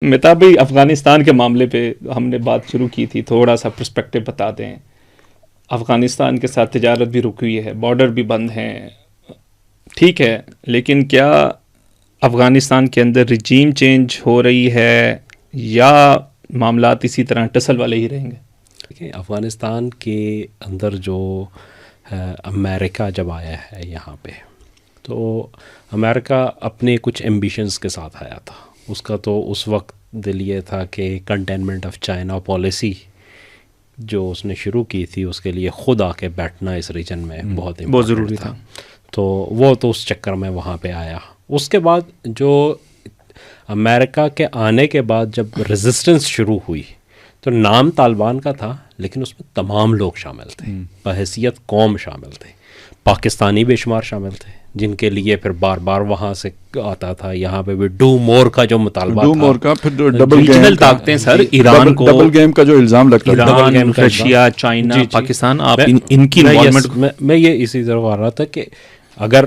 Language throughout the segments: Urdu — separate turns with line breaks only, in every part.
متاب بھائی افغانستان کے معاملے پہ ہم نے بات شروع کی تھی, تھوڑا سا پرسپیکٹو بتا دیں. افغانستان کے ساتھ تجارت بھی رکی ہوئی ہے, بارڈر بھی بند ہیں, ٹھیک ہے, لیکن کیا افغانستان کے اندر رجیم چینج ہو رہی ہے یا معاملات اسی طرح ٹسل والے ہی رہیں گے؟
دیکھیں, افغانستان کے اندر جو امریکہ جب آیا ہے یہاں پہ, تو امریکہ اپنے کچھ ایمبیشنز کے ساتھ آیا تھا. اس کا تو اس وقت دل یہ تھا کہ کنٹینمنٹ آف چائنا پالیسی جو اس نے شروع کی تھی, اس کے لیے خود آ کے بیٹھنا اس ریجن میں بہت
ضروری تھا.
تو وہ تو اس چکر میں وہاں پہ آیا. اس کے بعد جو امریکہ کے آنے کے بعد جب ریزسٹنس شروع ہوئی تو نام طالبان کا تھا, لیکن اس میں تمام لوگ شامل تھے, بحیثیت قوم شامل تھے, پاکستانی بے شمار شامل تھے, جن کے لیے پھر بار بار وہاں سے آتا تھا. یہاں پہ بھی ڈو مور کا جو مطالبہ
ڈو مور کا, پھر ڈبل
ریجنل طاقتیں سر, ایران کو,
ڈبل گیم کا جو الزام لگتا ہے,
ایران, رشیا, چائنا, پاکستان, آپ ان کی انوالومنٹ.
میں یہ اسی طرف آ رہا تھا کہ اگر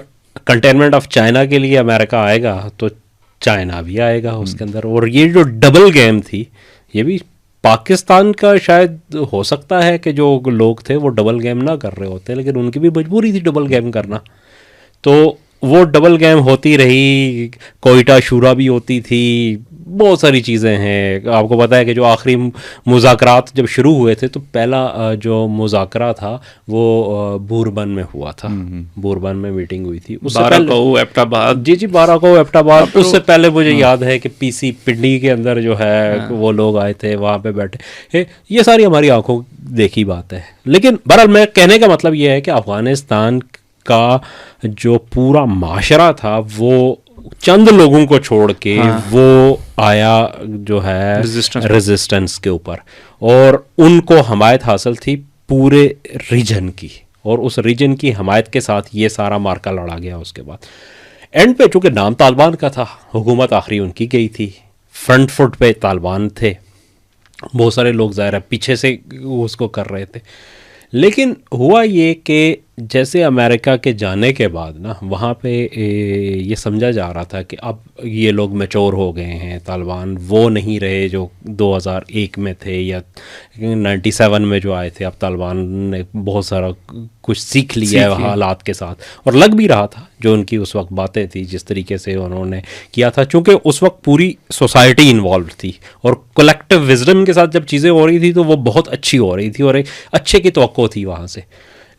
کنٹینمنٹ آف چائنا کے لیے امریکہ آئے گا تو چائنا بھی آئے گا اس کے اندر. اور یہ جو ڈبل گیم تھی, یہ بھی پاکستان کا شاید ہو سکتا ہے کہ جو لوگ تھے وہ ڈبل گیم نہ کر رہے ہوتے, لیکن ان کی بھی مجبوری تھی ڈبل گیم کرنا. تو وہ ڈبل گیم ہوتی رہی, کوئٹہ شورا بھی ہوتی تھی, بہت ساری چیزیں ہیں. آپ کو پتہ ہے کہ جو آخری مذاکرات جب شروع ہوئے تھے تو پہلا جو مذاکرہ تھا وہ بوربن میں ہوا تھا, بوربن میں میٹنگ ہوئی تھی. اس سے پہلے
ایبٹ آباد,
جی 12 کو ایبٹ آباد. اس سے پہلے مجھے یاد ہے کہ پی سی پنڈی کے اندر جو ہے وہ لوگ آئے تھے, وہاں پہ بیٹھے. یہ ساری ہماری آنکھوں دیکھی بات ہے. لیکن بہرحال میں کہنے کا مطلب یہ ہے کہ افغانستان کا جو پورا معاشرہ تھا وہ چند لوگوں کو چھوڑ کے وہ آیا جو ہے ریزسٹنس کے اوپر, اور ان کو حمایت حاصل تھی پورے ریجن کی, اور اس ریجن کی حمایت کے ساتھ یہ سارا مارکا لڑا گیا. اس کے بعد اینڈ پہ چونکہ نام طالبان کا تھا, حکومت آخری ان کی گئی تھی, فرنٹ فٹ پہ طالبان تھے, بہت سارے لوگ ظاہر ہے پیچھے سے اس کو کر رہے تھے. لیکن ہوا یہ کہ جیسے امریکہ کے جانے کے بعد نا وہاں پہ یہ سمجھا جا رہا تھا کہ اب یہ لوگ میچور ہو گئے ہیں, طالبان وہ نہیں رہے جو 2001 میں تھے یا 97 میں جو آئے تھے. اب طالبان نے بہت سارا کچھ سیکھ لیا ہے حالات کے ساتھ, اور لگ بھی رہا تھا جو ان کی اس وقت باتیں تھی, جس طریقے سے انہوں نے کیا تھا, چونکہ اس وقت پوری سوسائٹی انوالوڈ تھی اور کلیکٹیو وزڈم کے ساتھ جب چیزیں ہو رہی تھی تو وہ بہت اچھی ہو رہی تھی اور ایک اچھے کی توقع تھی وہاں سے.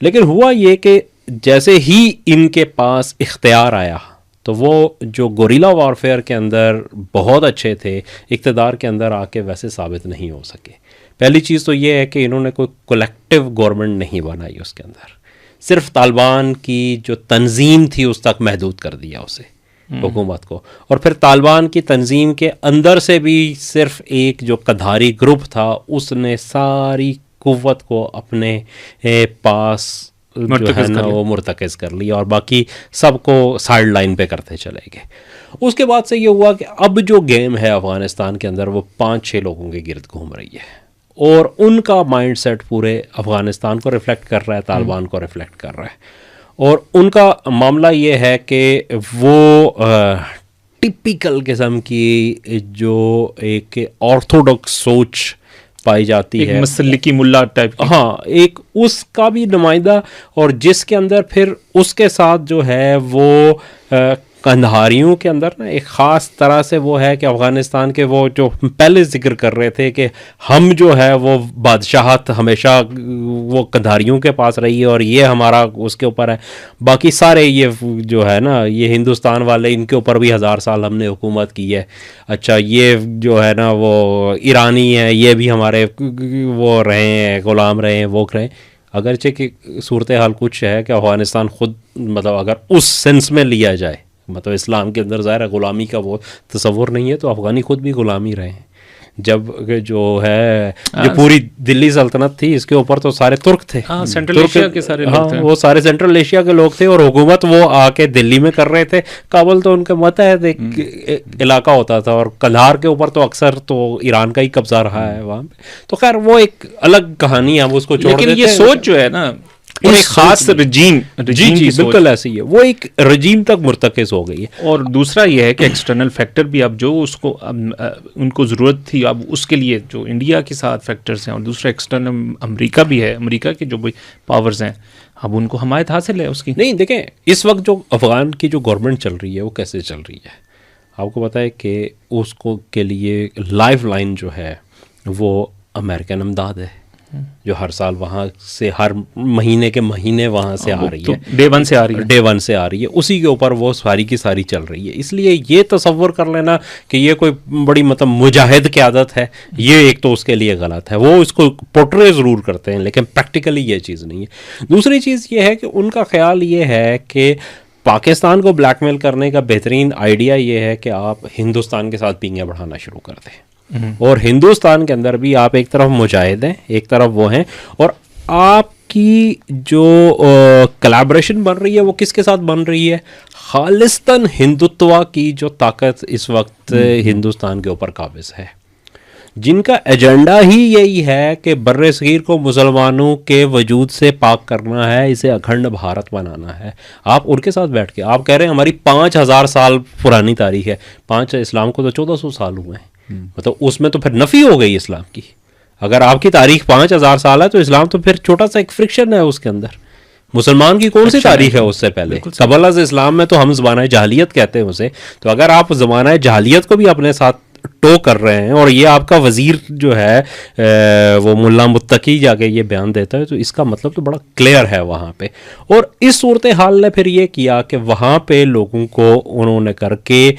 لیکن ہوا یہ کہ جیسے ہی ان کے پاس اختیار آیا تو وہ جو گوریلا وارفیئر کے اندر بہت اچھے تھے, اقتدار کے اندر آ کے ویسے ثابت نہیں ہو سکے. پہلی چیز تو یہ ہے کہ انہوں نے کوئی کولیکٹیو گورنمنٹ نہیں بنائی, اس کے اندر صرف طالبان کی جو تنظیم تھی اس تک محدود کر دیا اسے, حکومت کو. اور پھر طالبان کی تنظیم کے اندر سے بھی صرف ایک جو قدھاری گروپ تھا اس نے ساری قوت کو اپنے پاس جو ہے نا وہ مرتکز کر لیا, اور باقی سب کو سائڈ لائن پہ کرتے چلے گئے. اس کے بعد سے یہ ہوا کہ اب جو گیم ہے افغانستان کے اندر وہ 5-6 لوگوں کے گرد گھوم رہی ہے, اور ان کا مائنڈ سیٹ پورے افغانستان کو ریفلیکٹ کر رہا ہے, طالبان کو ریفلیکٹ کر رہا ہے. اور ان کا معاملہ یہ ہے کہ وہ ٹپیکل قسم کی جو ایک آرتھوڈاکس سوچ پائی جاتی ہے,
مسلکی ملا ٹائپ,
ہاں ایک اس کا بھی نمائندہ, اور جس کے اندر پھر اس کے ساتھ جو ہے وہ قندھاریوں کے اندر نا ایک خاص طرح سے وہ ہے کہ افغانستان کے وہ جو پہلے ذکر کر رہے تھے کہ ہم جو ہے وہ بادشاہت ہمیشہ وہ قندھاریوں کے پاس رہی ہے اور یہ ہمارا اس کے اوپر ہے, باقی سارے یہ جو ہے نا یہ ہندوستان والے ان کے اوپر بھی 1000 سال ہم نے حکومت کی ہے. اچھا یہ جو ہے نا وہ ایرانی ہیں, یہ بھی ہمارے وہ رہے ہیں, غلام رہے ہیں, وہ رہے. اگرچہ کہ صورتحال کچھ ہے کہ افغانستان خود مطلب اگر اس سینس میں لیا جائے, مطلب اسلام کے اندر ظاہر ہے غلامی کا وہ تصور نہیں ہے, تو افغانی خود بھی غلامی رہے ہیں. جب جو ہے جو پوری دلی سلطنت تھی اس کے اوپر تو سارے ترک تھے,
سینٹرل ایشیا کے سارے لوگ تھے,
وہ سارے سینٹرل ایشیا کے لوگ تھے, اور حکومت وہ آ کے دلی میں کر رہے تھے. کابل تو ان کا متحد ایک علاقہ ہوتا تھا, اور قندھار کے اوپر تو اکثر تو ایران کا ہی قبضہ رہا ہے وہاں پہ. تو خیر وہ ایک الگ کہانی ہے, ہم اس کو چھوڑ دیتے ہیں.
لیکن یہ سوچ جو ہے نا اور ایک خاص رجیم
جی بالکل ایسے ہی ہے، وہ ایک رجیم تک مرتکز ہو گئی ہے.
اور دوسرا یہ ہے کہ ایکسٹرنل فیکٹر بھی اب جو اس کو ان کو ضرورت تھی اب اس کے لیے جو انڈیا کے ساتھ فیکٹرز ہیں، اور دوسرا ایکسٹرنل امریکہ بھی ہے، امریکہ کے جو پاورز ہیں اب ان کو حمایت حاصل ہے اس کی.
نہیں دیکھیں اس وقت جو افغان کی جو گورنمنٹ چل رہی ہے وہ کیسے چل رہی ہے، آپ کو پتہ ہے کہ اس کو کے لیے لائف لائن جو ہے وہ امریکن امداد ہے، جو ہر سال وہاں سے ہر مہینے کے مہینے وہاں سے آ رہی ہے،
ڈے ون سے آ رہی ہے،
ڈے ون سے آ رہی ہے، اسی کے اوپر وہ ساری کی ساری چل رہی ہے. اس لیے یہ تصور کر لینا کہ یہ کوئی بڑی مطلب مجاہد قیادت ہے، یہ ایک تو اس کے لیے غلط ہے. وہ اس کو پورٹرے ضرور کرتے ہیں لیکن پریکٹیکلی یہ چیز نہیں ہے. دوسری چیز یہ ہے کہ ان کا خیال یہ ہے کہ پاکستان کو بلیک میل کرنے کا بہترین آئیڈیا یہ ہے کہ آپ ہندوستان کے ساتھ پینگیں بڑھانا شروع کر دیں، اور ہندوستان کے اندر بھی آپ ایک طرف مجاہد ہیں، ایک طرف وہ ہیں، اور آپ کی جو کلیبریشن بن رہی ہے وہ کس کے ساتھ بن رہی ہے؟ خالصتاً ہندوتوا کی جو طاقت اس وقت ہندوستان کے اوپر قابض ہے، جن کا ایجنڈا ہی یہی ہے کہ بر صغیر کو مسلمانوں کے وجود سے پاک کرنا ہے، اسے اکھنڈ بھارت بنانا ہے. آپ ان کے ساتھ بیٹھ کے آپ کہہ رہے ہیں ہماری 5000 سال پرانی تاریخ ہے، اسلام کو تو 1400 سال ہوئے ہیں، مطلب اس میں تو پھر نفی ہو گئی اسلام کی. اگر آپ کی تاریخ 5000 سال ہے تو اسلام تو پھر چھوٹا سا ایک فرکشن ہے اس کے اندر. مسلمان کی کون سی تاریخ ہے اس سے پہلے؟ قبل از اسلام میں تو ہم زمانہ جاہلیت کہتے ہیں اسے. تو اگر آپ زمانہ جاہلیت کو بھی اپنے ساتھ ٹو کر رہے ہیں اور یہ آپ کا وزیر جو ہے وہ ملا متقی جا کے یہ بیان دیتا ہے، تو اس کا مطلب تو بڑا کلیئر ہے وہاں پہ. اور اس صورتحال نے پھر یہ کیا کہ وہاں پہ لوگوں کو انہوں نے کر کے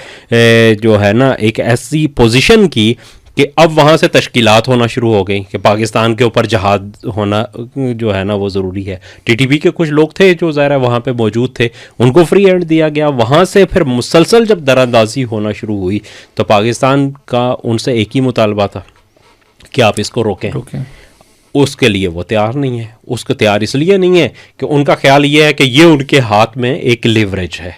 جو ہے نا ایک ایسی پوزیشن کی کہ اب وہاں سے تشکیلات ہونا شروع ہو گئیں کہ پاکستان کے اوپر جہاد ہونا جو ہے نا وہ ضروری ہے. ٹی ٹی پی کے کچھ لوگ تھے جو ظاہر ہے وہاں پہ موجود تھے، ان کو فری ہینڈ دیا گیا. وہاں سے پھر مسلسل جب دراندازی ہونا شروع ہوئی تو پاکستان کا ان سے ایک ہی مطالبہ تھا کہ آپ اس کو روکیں. اس کے لیے وہ تیار نہیں ہے. اس کو تیار اس لیے نہیں ہے کہ ان کا خیال یہ ہے کہ یہ ان کے ہاتھ میں ایک لیوریج ہے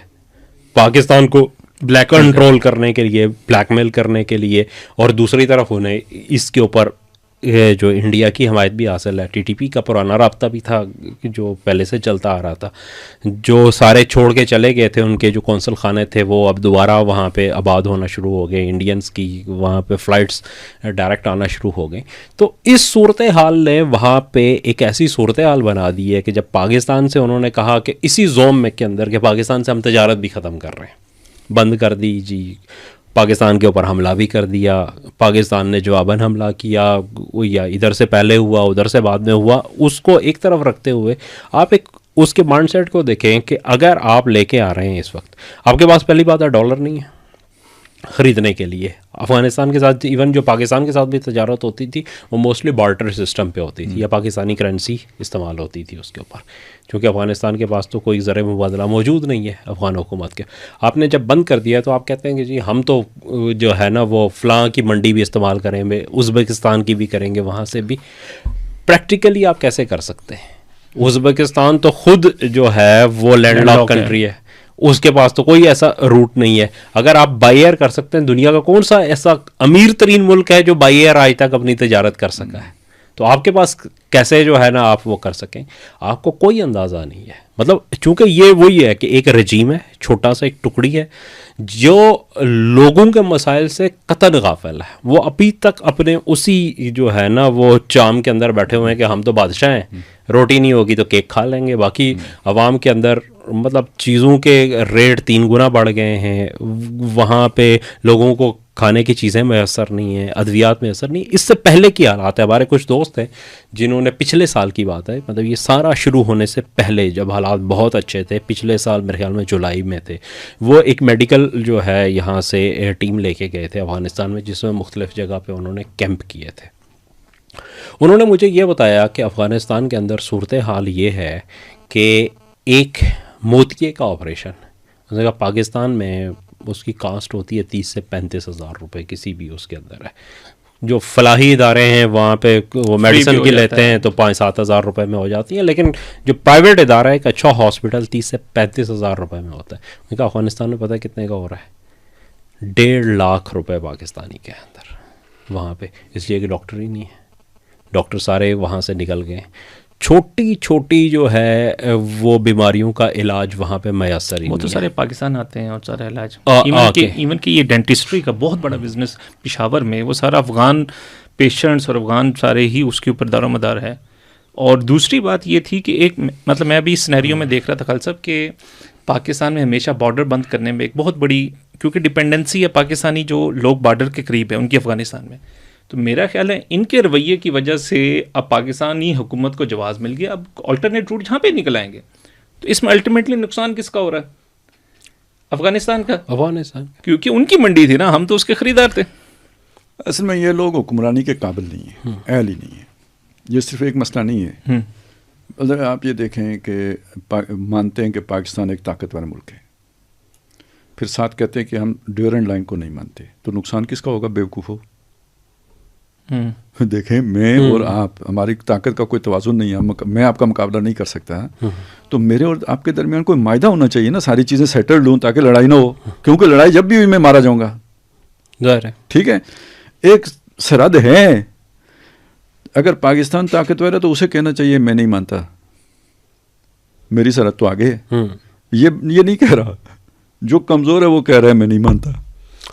پاکستان کو بلیک کنٹرول کرنے کے لیے، بلیک میل کرنے کے لیے، اور دوسری طرف انہیں اس کے اوپر جو انڈیا کی حمایت بھی حاصل ہے. ٹی ٹی پی کا پرانا رابطہ بھی تھا جو پہلے سے چلتا آ رہا تھا، جو سارے چھوڑ کے چلے گئے تھے، ان کے جو قونصل خانے تھے وہ اب دوبارہ وہاں پہ آباد ہونا شروع ہو گئے، انڈینز کی وہاں پہ فلائٹس ڈائریکٹ آنا شروع ہو گئیں. تو اس صورتحال نے وہاں پہ ایک ایسی صورتحال بنا دی ہے کہ جب پاکستان سے انہوں نے کہا کہ اسی زوم میں کے اندر کہ پاکستان سے ہم تجارت بھی ختم کر رہے ہیں، بند کر دی جی، پاکستان کے اوپر حملہ بھی کر دیا، پاکستان نے جواباً حملہ کیا، یا ادھر سے پہلے ہوا ادھر سے بعد میں ہوا، اس کو ایک طرف رکھتے ہوئے آپ ایک اس کے مائنڈ سیٹ کو دیکھیں کہ اگر آپ لے کے آ رہے ہیں اس وقت، آپ کے پاس پہلی بات ہے ڈالر نہیں ہے خریدنے کے لیے. افغانستان کے ساتھ ایون جو پاکستان کے ساتھ بھی تجارت ہوتی تھی وہ موسٹلی بارٹر سسٹم پہ ہوتی تھی، یا پاکستانی کرنسی استعمال ہوتی تھی اس کے اوپر، چونکہ افغانستان کے پاس تو کوئی زر مبادلہ موجود نہیں ہے افغان حکومت کے. آپ نے جب بند کر دیا تو آپ کہتے ہیں کہ جی ہم تو جو ہے نا وہ فلاں کی منڈی بھی استعمال کریں گے، ازبکستان کی بھی کریں گے، وہاں سے بھی. پریکٹیکلی آپ کیسے کر سکتے ہیں؟ ازبکستان تو خود جو ہے وہ لینڈ لاک کنٹری ہے، اس کے پاس تو کوئی ایسا روٹ نہیں ہے. اگر آپ بائی ایئر کر سکتے ہیں، دنیا کا کون سا ایسا امیر ترین ملک ہے جو بائی ایئر آج تک اپنی تجارت کر سکا ہے؟ تو آپ کے پاس کیسے جو ہے نا آپ وہ کر سکیں؟ آپ کو کوئی اندازہ نہیں ہے. مطلب چونکہ یہ وہی ہے کہ ایک رجیم ہے، چھوٹا سا ایک ٹکڑی ہے جو لوگوں کے مسائل سے قطعاً غافل ہے. وہ ابھی تک اپنے اسی جو ہے نا وہ چام کے اندر بیٹھے ہوئے ہیں کہ ہم تو بادشاہ ہیں، روٹی نہیں ہوگی تو کیک کھا لیں گے. باقی عوام کے اندر مطلب چیزوں کے ریٹ 3 گنا بڑھ گئے ہیں، وہاں پہ لوگوں کو کھانے کی چیزیں میسر نہیں ہیں، ادویات میسر نہیں. اس سے پہلے کی حالات ہے. ہمارے کچھ دوست ہیں جنہوں نے پچھلے سال کی بات ہے، مطلب یہ سارا شروع ہونے سے پہلے جب حالات بہت اچھے تھے، پچھلے سال میرے خیال میں جولائی میں تھے، وہ ایک میڈیکل جو ہے یہاں سے ٹیم لے کے گئے تھے افغانستان میں، جس میں مختلف جگہ پہ انہوں نے کیمپ کیے تھے. انہوں نے مجھے یہ بتایا کہ افغانستان کے اندر صورتحال یہ ہے کہ ایک موتیے کا آپریشن، اس نے کہا پاکستان میں اس کی کاسٹ ہوتی ہے 30 سے 35 ہزار روپے، کسی بھی اس کے اندر ہے. جو فلاحی ادارے ہیں وہاں پہ وہ میڈیسن کی لیتے ہیں تو 5-7 ہزار روپے میں ہو جاتی ہیں، لیکن جو پرائیویٹ ادارہ ہے ایک اچھا ہاسپٹل 30 سے 35 ہزار روپے میں ہوتا ہے. ان کا افغانستان میں پتہ ہے کتنے کا ہو رہا ہے؟ 1.5 لاکھ روپے پاکستانی کے اندر وہاں پہ، اس لیے کہ ڈاکٹر ہی نہیں ہے، ڈاکٹر سارے وہاں سے نکل گئے. چھوٹی چھوٹی جو ہے وہ بیماریوں کا علاج وہاں پہ میسر ہی
وہ تو
نہیں
سارے پاکستان آتے ہیں اور سارا علاج
آکے
ایون کہ یہ ڈینٹسٹری کا بہت بڑا بزنس پشاور میں وہ سارا افغان پیشنٹس اور افغان سارے ہی اس کے اوپر دار و مدار ہے. اور دوسری بات یہ تھی کہ ایک مطلب میں ابھی اس سینیریو میں دیکھ رہا تھا خالد صاحب کہ پاکستان میں ہمیشہ بارڈر بند کرنے میں ایک بہت بڑی کیونکہ ڈپینڈنسی ہے پاکستانی جو لوگ بارڈر کے قریب ہیں ان کی افغانستان میں. تو میرا خیال ہے ان کے رویے کی وجہ سے اب پاکستانی حکومت کو جواز مل گیا, اب آلٹرنیٹ روٹ جہاں پہ نکل آئیں گے. تو اس میں الٹیمیٹلی نقصان کس کا ہو رہا ہے؟ افغانستان کا,
افغانستان
کیونکہ ان کی منڈی تھی نا, ہم تو اس کے خریدار تھے.
اصل میں یہ لوگ حکمرانی کے قابل نہیں ہیں, اہل ہی نہیں ہے. یہ صرف ایک مسئلہ نہیں ہے. اگر آپ یہ دیکھیں کہ مانتے ہیں کہ پاکستان ایک طاقتور ملک ہے, پھر ساتھ کہتے ہیں کہ ہم ڈیورنٹ لائن کو نہیں مانتے, تو نقصان کس کا ہوگا؟ بیوقوفو. دیکھیں میں اور آپ, ہماری طاقت کا کوئی توازن نہیں ہے, میں آپ کا مقابلہ نہیں کر سکتا, تو میرے اور آپ کے درمیان کوئی معاہدہ ہونا چاہیے نا, ساری چیزیں سیٹلڈ ہوں تاکہ لڑائی نہ ہو, کیونکہ لڑائی جب بھی ہوئی میں مارا جاؤں گا.
ظاہر ہے,
ٹھیک ہے, ایک سرحد ہے. اگر پاکستان طاقتور ہے تو اسے کہنا چاہیے میں نہیں مانتا, میری سرحد تو آگے ہے. یہ نہیں کہہ رہا, جو کمزور ہے وہ کہہ رہا ہے میں نہیں مانتا,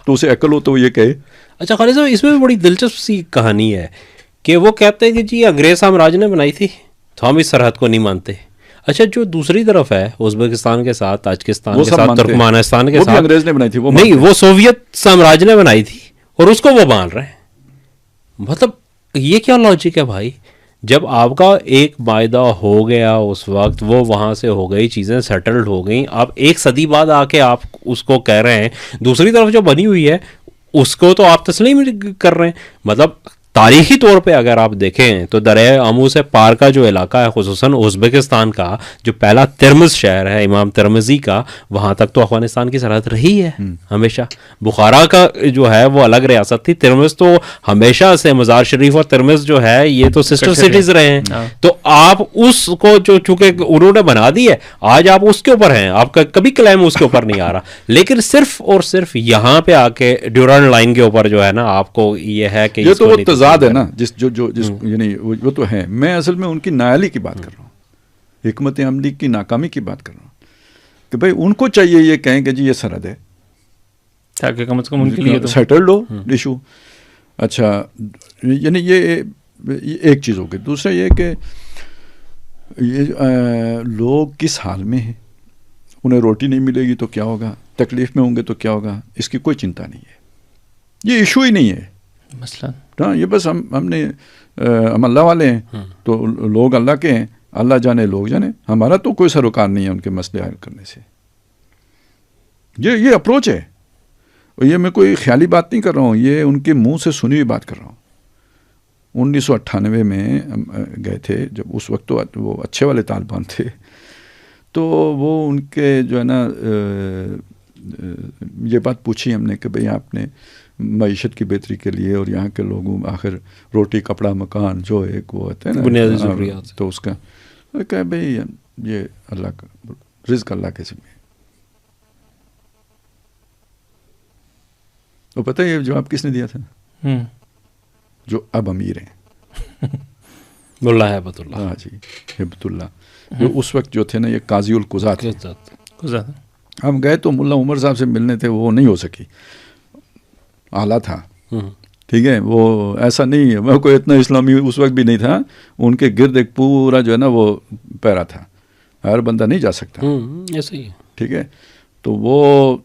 تو اسے عقل ہو تو وہ یہ کہے.
اچھا خالد صاحب, اس میں بھی بڑی دلچسپ سی کہانی ہے کہ وہ کہتے ہیں کہ جی انگریز سامراج نے بنائی تھی تو ہم اس سرحد کو نہیں مانتے. اچھا جو دوسری طرف ہے ازبکستان کے ساتھ, تاجکستان کے ساتھ, ترکمانستان کے ساتھ,
انگریز نے بنائی تھی, وہ
نہیں, وہ سوویت سامراج نے بنائی تھی اور اس کو وہ مان رہے ہیں. مطلب یہ کیا لاجک ہے بھائی؟ جب آپ کا ایک معاہدہ ہو گیا اس وقت, وہ وہاں سے ہو گئی, چیزیں سیٹلڈ ہو گئیں, آپ ایک صدی بعد آ کے آپ اس کو کہہ رہے ہیں, دوسری طرف جو بنی ہوئی ہے اس کو تو آپ تسلیم کر رہے ہیں. مطلب تاریخی طور پہ اگر آپ دیکھیں تو دریائے آمو سے پار کا جو علاقہ ہے, خصوصاً ازبکستان کا جو پہلا ترمز شہر ہے امام ترمزی کا, وہاں تک تو افغانستان کی سرحد رہی ہے ہمیشہ. بخارا کا جو ہے وہ الگ ریاست تھی, ترمز تو ہمیشہ سے, مزار شریف اور ترمز جو ہے یہ تو سسٹر سٹیز رہے ہیں. تو آپ اس کو جو چونکہ انہوں نے بنا دی ہے, آج آپ اس کے اوپر ہیں, آپ کا کبھی کلیم اس کے اوپر نہیں آ رہا, لیکن صرف اور صرف یہاں پہ آ کے ڈیورنٹ لائن کے اوپر جو ہے نا آپ کو یہ ہے کہ
یہ تو وہ تضاد ہے نا, جس یعنی وہ تو ہے. میں اصل میں ان کی نااہلی کی بات کر رہا ہوں, حکمت عملی کی ناکامی کی بات کر رہا ہوں, کہ بھائی ان کو چاہیے یہ کہیں کہ جی یہ سرحد ہے,
تاکہ کم از کم ان کے لیے
سیٹلڈ ہو ایشو. اچھا, یعنی یہ ایک چیز ہوگی. دوسرا یہ کہ یہ لوگ کس حال میں ہیں, انہیں روٹی نہیں ملے گی تو کیا ہوگا, تکلیف میں ہوں گے تو کیا ہوگا, اس کی کوئی چنتا نہیں ہے. یہ ایشو ہی نہیں ہے
مسئلہ.
ہاں, یہ بس ہم نے ہم اللہ والے ہیں تو لوگ اللہ کے ہیں, اللہ جانے لوگ جانے, ہمارا تو کوئی سروکار نہیں ہے ان کے مسئلے حل کرنے سے. یہ اپروچ ہے, اور یہ میں کوئی خیالی بات نہیں کر رہا ہوں, یہ ان کے منہ سے سنی ہوئی بات کر رہا ہوں. 1998 میں گئے تھے, جب اس وقت تو وہ اچھے والے طالبان تھے, تو وہ ان کے جو ہے نا یہ بات پوچھی ہم نے کہ بھئی آپ نے معیشت کی بہتری کے لیے اور یہاں کے لوگوں آخر روٹی کپڑا مکان جو ایک وہ ہوتا ہے نا
بنیادی ضروریات,
تو اس کا کہ بھئی یہ اللہ کا رزق اللہ کے ذمہ ہے. وہ پتہ ہے یہ جواب کس نے دیا تھا؟ جو اب امیر ہیں,
ملا ہیبت اللہ.
ہاں جی, ہیبت اللہ, جو اس وقت جو تھے نا یہ قاضی القضات تھے. ہم گئے تو ملا عمر صاحب سے ملنے تھے, وہ نہیں ہو سکی, اعلیٰ تھا, ٹھیک ہے, وہ ایسا نہیں ہے, وہ کوئی اتنا اسلامی اس وقت بھی نہیں تھا, ان کے گرد ایک پورا جو ہے نا وہ پیرا تھا, ہر بندہ نہیں جا سکتا,
ایسا ہی ہے,
ٹھیک ہے. تو وہ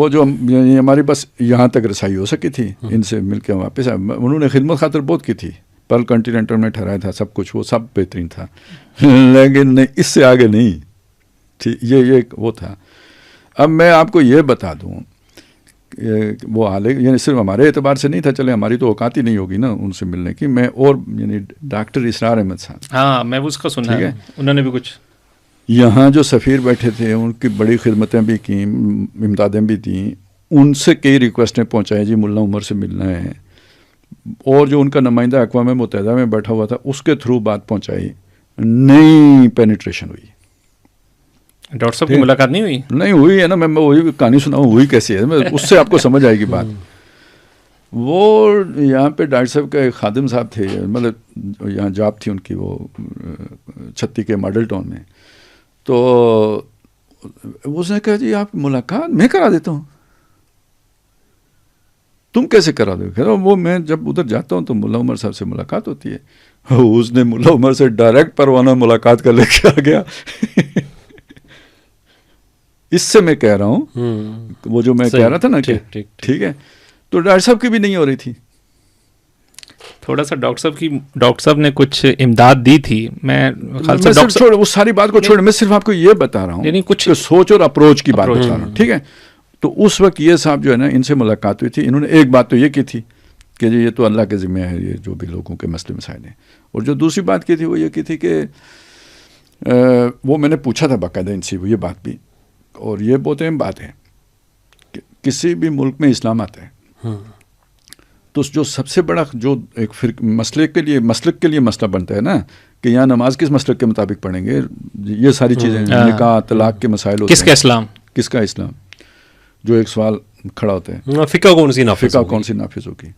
جو ہماری بس یہاں تک رسائی ہو سکی تھی, ان سے مل کے واپس انہوں نے خدمت خاطر بہت کی تھی, پرل کنٹیننٹل میں ٹھہرایا تھا سب کچھ, وہ سب بہترین تھا, لیکن اس سے آگے نہیں, یہ وہ تھا. اب میں آپ کو یہ بتا دوں, وہ حال یعنی صرف ہمارے اعتبار سے نہیں تھا, چلے ہماری تو اوقات ہی نہیں ہوگی نا ان سے ملنے کی. میں اور یعنی ڈاکٹر اسرار احمد صاحب,
ہاں میں اس کا سنا ہے, انہوں نے بھی کچھ
یہاں جو سفیر بیٹھے تھے ان کی بڑی خدمتیں بھی کیں, امدادیں بھی دیں, ان سے کئی ریکویسٹیں پہنچائیں جی ملا عمر سے ملنا ہے, اور جو ان کا نمائندہ اقوام متحدہ میں بیٹھا ہوا تھا اس کے تھرو بات پہنچائی, نہیں پینیٹریشن ہوئی.
ڈاکٹر صاحب کی ملاقات نہیں ہوئی؟
نہیں ہوئی ہے نا, میں وہی کہانی سناؤں, ہوئی کیسی ہے, اس سے آپ کو سمجھ آئے گی بات. وہ یہاں پہ ڈاکٹر صاحب کا ایک خادم صاحب تھے، مطلب یہاں جاب تھی ان کی، وہ چھتی کے ماڈل ٹاؤن میں. تو اس نے کہا جی آپ ملاقات میں کرا دیتا ہوں. تم کیسے کرا دو؟ کہ وہ میں جب ادھر جاتا ہوں تو ملا عمر صاحب سے ملاقات ہوتی ہے. اس نے ملا عمر سے ڈائریکٹ پروانہ ملاقات کر لے کے آ گیا. اس سے میں کہہ رہا ہوں وہ جو میں کہہ رہا تھا نا کہ ٹھیک ہے، تو ڈاکٹر صاحب کی بھی نہیں ہو رہی تھی.
تھوڑا سا ڈاکٹر صاحب نے کچھ امداد دی تھی. میں
اس ساری بات کو چھوڑ، میں صرف آپ کو یہ بتا رہا ہوں،
یعنی کچھ
سوچ اور اپروچ کی بات بتا رہا ہوں. ٹھیک ہے، تو اس وقت یہ صاحب جو ہے نا ان سے ملاقات ہوئی تھی. انہوں نے ایک بات تو یہ کی تھی کہ جی یہ تو اللہ کے ذمہ ہے، یہ جو بھی لوگوں کے مسئلے مسائل ہیں. اور جو دوسری بات کی تھی وہ یہ کی تھی کہ وہ میں نے پوچھا تھا باقاعدہ ان سے یہ بات بھی، اور یہ بہت اہم بات ہے کہ کسی بھی ملک میں اسلام آتا ہے تو جو سب سے بڑا جو ایک مسلک کے لیے مسئلہ بنتا ہے نا کہ یہاں نماز کس مسلک کے مطابق پڑھیں گے، یہ ساری چیزیں نکاح طلاق کے مسائل ہوتے ہیں، کس کا اسلام، جو ایک سوال کھڑا ہوتا ہے
فقہ کون سی
نافذ ہوگی.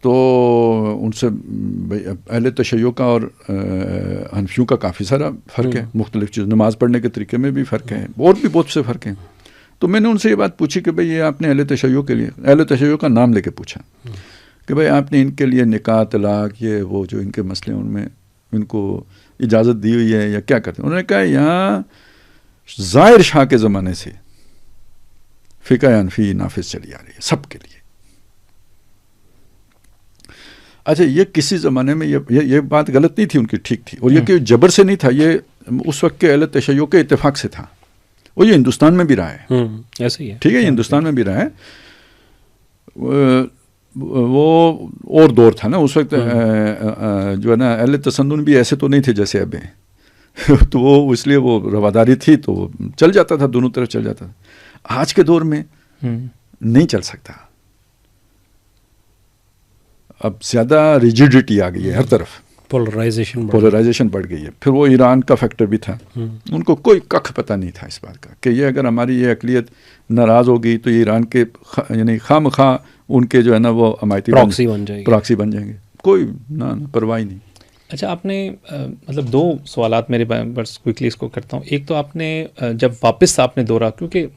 تو ان سے اہل تشیع کا اور حنفیوں کا کافی سارا فرق ہے، مختلف چیز، نماز پڑھنے کے طریقے میں بھی فرق ہے، اور بھی بہت سے فرق ہیں. تو میں نے ان سے یہ بات پوچھی کہ بھئی یہ آپ نے اہل تشیع کا نام لے کے پوچھا کہ بھئی آپ نے ان کے لیے نکاح طلاق یہ وہ جو ان کے مسئلے ان میں ان کو اجازت دی ہوئی ہے یا کیا کرتے ہیں. انہوں نے کہا یہاں ظاہر شاہ کے زمانے سے فقہ حنفی نافذ چلی آ رہی ہے سب کے لیے. اچھا یہ کسی زمانے میں یہ بات غلط نہیں تھی ان کی، ٹھیک تھی، اور یہ کہ جبر سے نہیں تھا، یہ اس وقت کے اہل تشیع کے اتفاق سے تھا، اور یہ ہندوستان میں بھی رہا ہے.
ایسے ہی ہے،
ٹھیک ہے، یہ ہندوستان میں بھی رہا ہے. وہ اور دور تھا نا اس وقت، جو ہے نا اہل تسنن بھی ایسے تو نہیں تھے جیسے اب ہیں. تو وہ اس لیے وہ رواداری تھی تو وہ چل جاتا تھا، دونوں طرف چل جاتا تھا. آج کے دور میں نہیں چل سکتا، اب زیادہ ریجیڈیٹی آ گئی ہے ہر طرف، پولرائزیشن بڑھ گئی ہے. پھر وہ ایران کا فیکٹر بھی تھا، ان کو کوئی ککھ پتہ نہیں تھا اس بات کا کہ یہ اگر ہماری یہ اقلیت ناراض ہوگی تو یہ ایران کے یعنی خواہ مخواہ ان کے جو ہے نا وہ حمایتی پراکسی بن جائیں گے. کوئی نہ پرواہ نہیں.
اچھا آپ نے مطلب دو سوالات میرے بس کوئکلی اس کو کرتا ہوں. ایک تو آپ نے جب واپس آپ نے دورہ، کیونکہ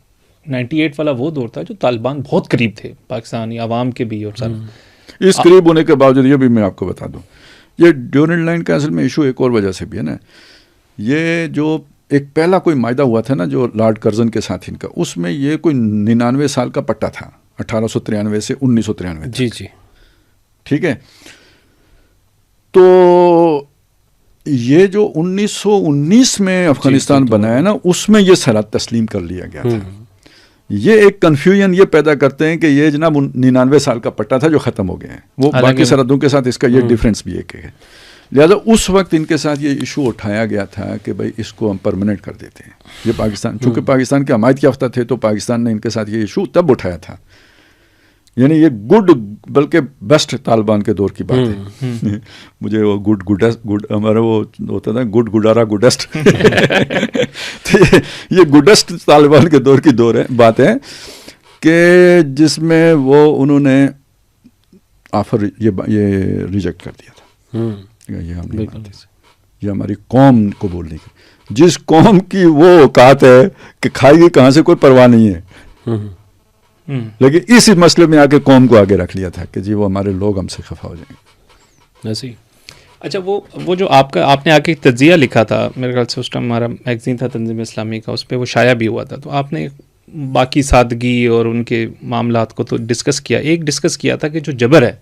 98 والا وہ دور تھا جو طالبان بہت قریب تھے پاکستانی عوام کے بھی، اور سر
اس قریب ہونے کے باوجود یہ بھی میں آپ کو بتا دوں یہ ڈیورنڈ لائن کا اصل میں ایشو ایک اور وجہ سے بھی ہے نا. یہ جو ایک پہلا کوئی معاہدہ ہوا تھا نا جو لارڈ کرزن کے ساتھ ان کا، اس میں یہ کوئی 99 سال کا پٹا تھا، 1893 سے 1993
جی جی
ٹھیک ہے. تو یہ جو 1919 میں افغانستان بنا ہے نا اس میں یہ سرحد تسلیم کر لیا گیا تھا. یہ ایک کنفیوژن یہ پیدا کرتے ہیں کہ یہ جناب 99 سال کا پٹا تھا جو ختم ہو گیا ہے، وہ باقی سرحدوں کے ساتھ اس کا یہ ڈیفرنس بھی ایک ہے. لہذا اس وقت ان کے ساتھ یہ ایشو اٹھایا گیا تھا کہ بھائی اس کو ہم پرماننٹ کر دیتے ہیں. یہ پاکستان چونکہ پاکستان کے حمایت یافتہ تھے تو پاکستان نے ان کے ساتھ یہ ایشو تب اٹھایا تھا. یعنی یہ گڈ بلکہ بیسٹ طالبان کے دور کی بات ہے. مجھے وہ گڈ ہمارا وہ ہوتا تھا گڈارا گڈسٹ. تو یہ گڈسٹ طالبان کے دور کی بات ہے کہ جس میں وہ انہوں نے آفر یہ ریجیکٹ کر دیا تھا. یہ ہم نہیں مانتے، یہ ہماری قوم کو بولنے کی، جس قوم کی وہ اوقات ہے کہ کھائے گی کہاں سے کوئی پرواہ نہیں ہے، لیکن اس مسئلے میں آ کے قوم کو آگے رکھ لیا تھا کہ جی وہ ہمارے لوگ ہم سے خفا ہو جائیں گے.
ایسی. اچھا وہ جو آپ نے آ کے تجزیہ لکھا تھا، میرے خیال سے اس ٹائم ہمارا میگزین تھا تنظیم اسلامی کا، اس پہ وہ شائع بھی ہوا تھا. تو آپ نے باقی سادگی اور ان کے معاملات کو تو ڈسکس کیا. ایک ڈسکس کیا تھا کہ جو جبر ہے